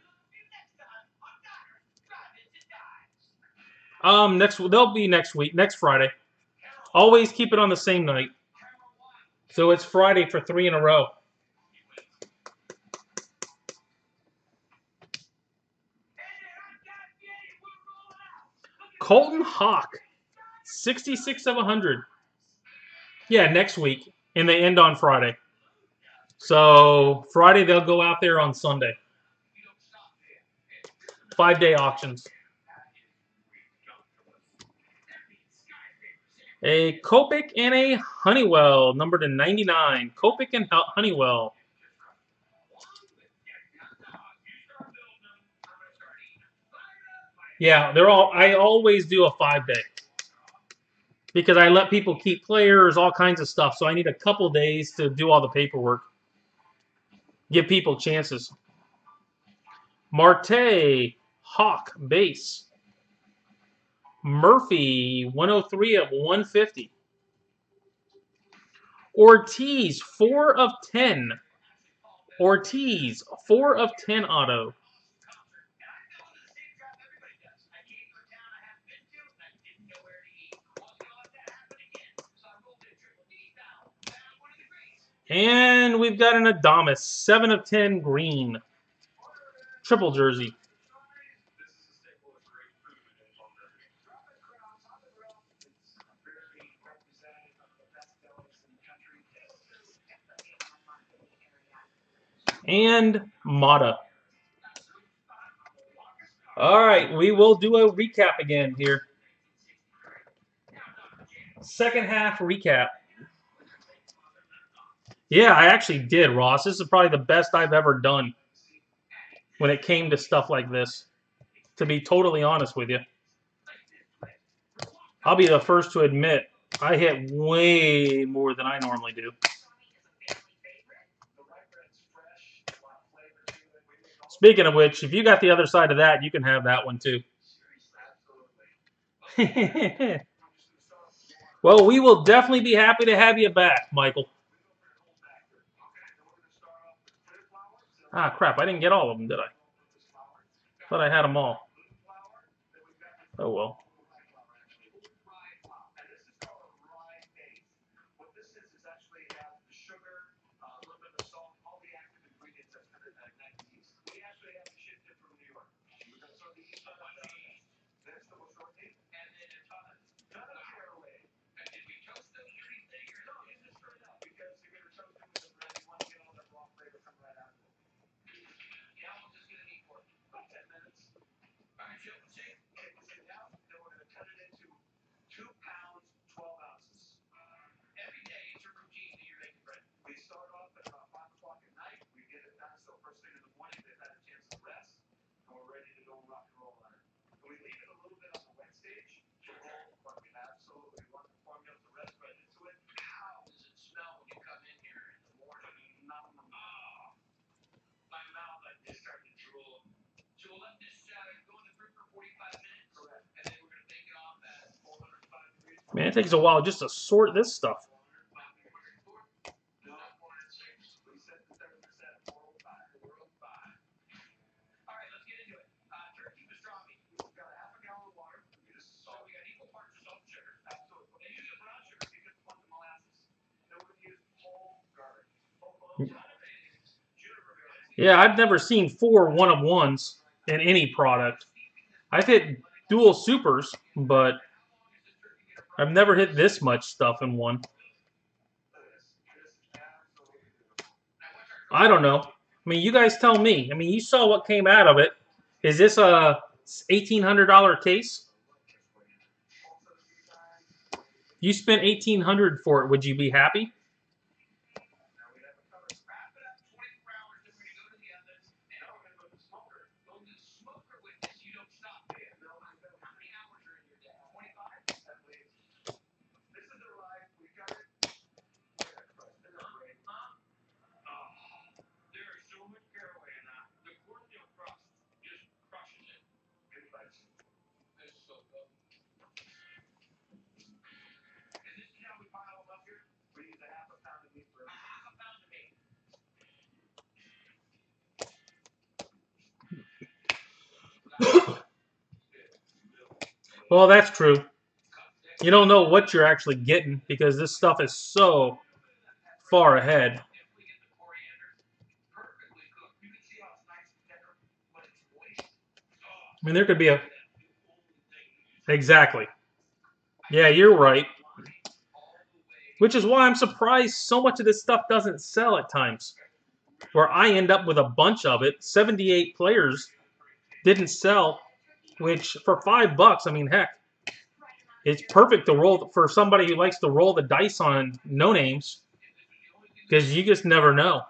S9: They'll be next week, next Friday. Always keep it on the same night. So it's Friday for 3 in a row. Colton Hawk, 66 of 100. Yeah, next week. And they end on Friday. So Friday they'll go out there on Sunday. 5-day auctions. A Copic and a Honeywell, numbered to 99. Copic and Honeywell. Yeah, they're all. I always do a 5-day because I let people keep players, all kinds of stuff. So I need a couple days to do all the paperwork. Give people chances. Marte, Hawk, base. Murphy, 103 of 150. Ortiz, 4 of 10. Ortiz, 4 of 10 auto. And we've got an Adames, 7 of 10 green. Triple jersey. And Mata. All right, we will do a recap again here. Second half recap. Yeah, I actually did, Ross. This is probably the best I've ever done when it came to stuff like this, to be totally honest with you. I'll be the first to admit I hit way more than I normally do. Speaking of which, if you got the other side of that, you can have that one too. Well, we will definitely be happy to have you back, Michael. Ah, crap. I didn't get all of them, did I? Thought I had them all. Oh, well. Man, it takes a while just to sort this stuff. Yeah, I've never seen 4 1-of-1s in any product. I've hit dual supers, but I've never hit this much stuff in one. I don't know. I mean, you guys tell me. I mean, you saw what came out of it. Is this a $1,800 case? You spent $1,800 for it. Would you be happy? Well, that's true. You don't know what you're actually getting because this stuff is so far ahead. I mean, there could be a... Exactly. Yeah, you're right. Which is why I'm surprised so much of this stuff doesn't sell at times. where I end up with a bunch of it. 78 players didn't sell, which for $5, I mean, heck, it's perfect to roll for somebody who likes to roll the dice on no names, because you just never know.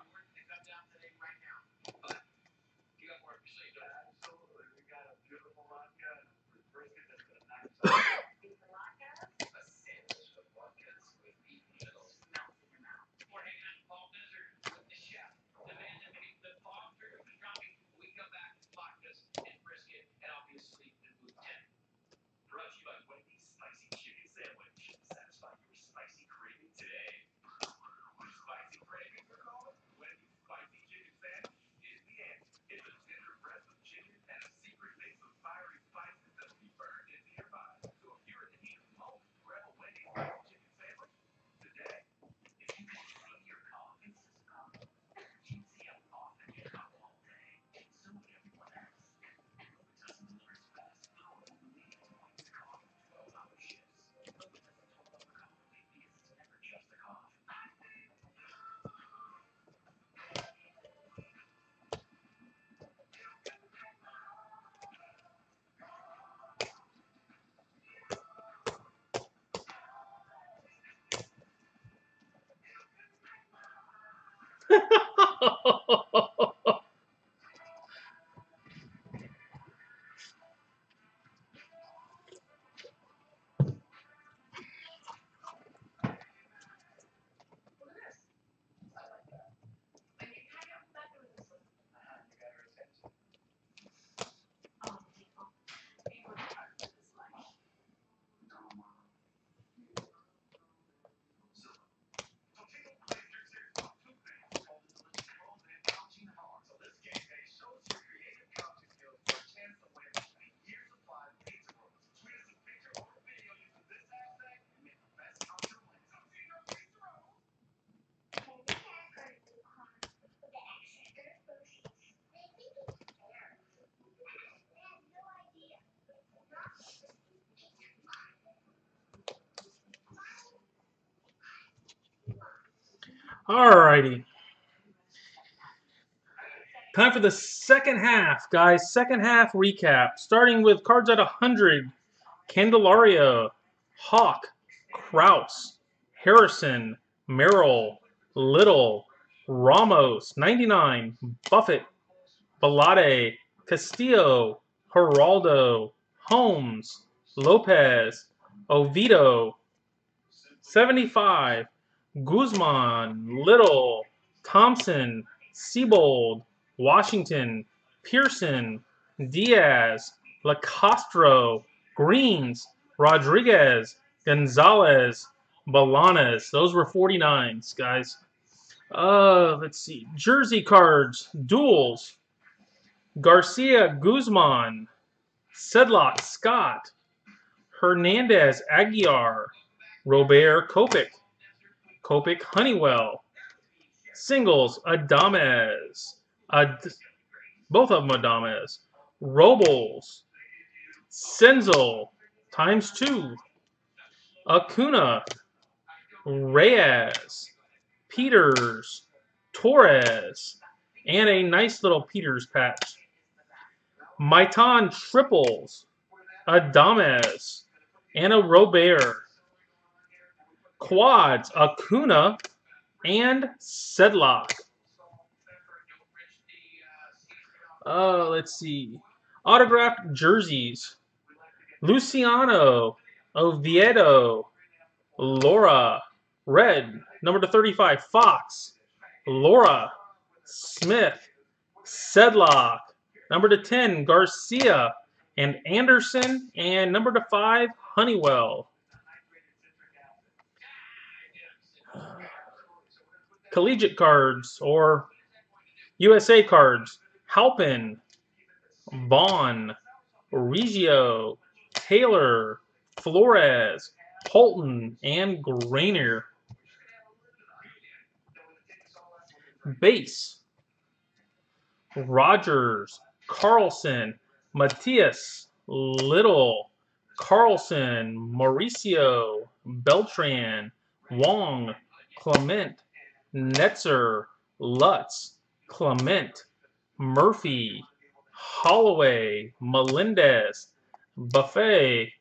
S1: Brought to you by Wendy's Spicy Chicken Sandwich. Satisfy your spicy craving today. Spicy cravings are calling? Wendy's Spicy Chicken Sandwich is the answer. It's a tender breast of chicken and a secret mix of fiery spices that'll be burned into your body. So if you're in the heat of the moment, grab a Wendy's Spicy Chicken Sandwich today. If you can see your confidence is gone, you can see how often you come all day. So would everyone else. Doesn't deliver as fast, powerful, immediate points coffee, 12-hour shifts. But it doesn't talk about coffee because it's never just a coffee.
S9: Alrighty. Time for the second half, guys. Second half recap. Starting with cards at 100. Candelaria, Hawk, Kraus, Harrison, Merrill, Little, Ramos, 99, Buffett, Belade, Castillo, Geraldo, Holmes, Lopez, Oviedo, 75, Guzman, Little, Thompson, Siebold, Washington, Pearson, Diaz, Lacastro, Greens, Rodriguez, Gonzalez, Balanes. Those were 49s, guys. Let's see. Jersey cards, duels. Garcia, Guzman, Sedlock, Scott, Hernandez, Aguiar, Robert, Kopech, Kopech, Honeywell. Singles, Adames, both of them Adames, Robles, Senzel, ×2, Acuna, Reyes, Peters, Torres, and a nice little Peters patch. Maitan triples, Adames, and a Robert. Quads, Acuna, and Sedlock. Let's see. Autographed jerseys. Luciano, Oviedo, Laura, red, number to 35, Fox, Laura, Smith, Sedlock, number to 10, Garcia, and Anderson, and number to 5, Honeywell. Collegiate cards, or USA cards, Halpin, Vaughn, Reggio, Taylor, Flores, Holton, and Grainer. Base, Rogers, Carlson, Matias, Little, Carlson, Mauricio, Beltran, Wong, Clement, Netzer, Lutz, Clement, Murphy, Holloway, Melendez, Buffet,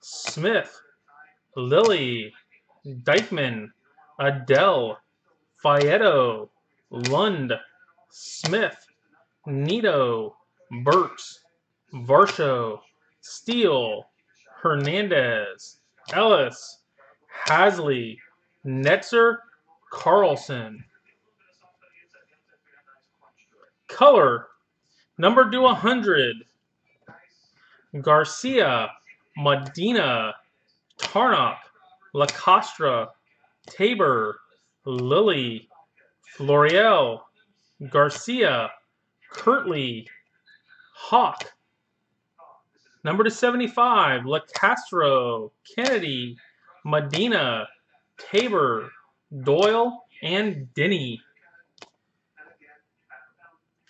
S9: Smith, Lilly, Dykeman, Adele, Faedo, Lund, Smith, Nito, Burks, Varsho, Steele, Hernandez, Ellis, Hasley, Netzer, Carlson. Color, number to 100, Garcia, Medina, Tarnock, LaCostra, Tabor, Lilly, Florial, Garcia, Kirtley, Hawk. Number to 75, LaCastro, Kennedy, Medina, Tabor, Doyle, and Denny.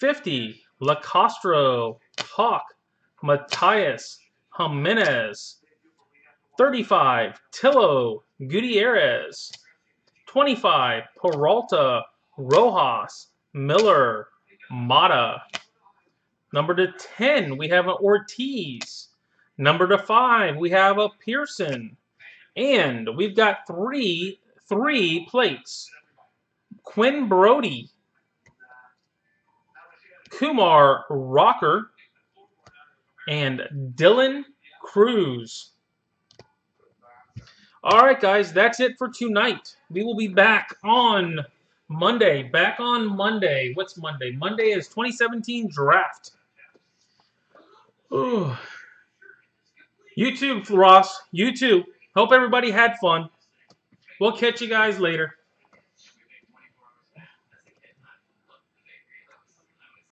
S9: 50, LaCastro, Hawk, Matthias, Jimenez. 35, Tillo, Gutierrez. 25, Peralta, Rojas, Miller, Mata. Number to 10, we have an Ortiz. Number to 5, we have a Pearson. And we've got three plates. Quinn Brody, Kumar Rocker, and Dylan Cruz. All right, guys, that's it for tonight. We will be back on Monday. What's Monday? Monday is 2017 draft. Ooh. YouTube, Ross. YouTube. Hope everybody had fun. We'll catch you guys later.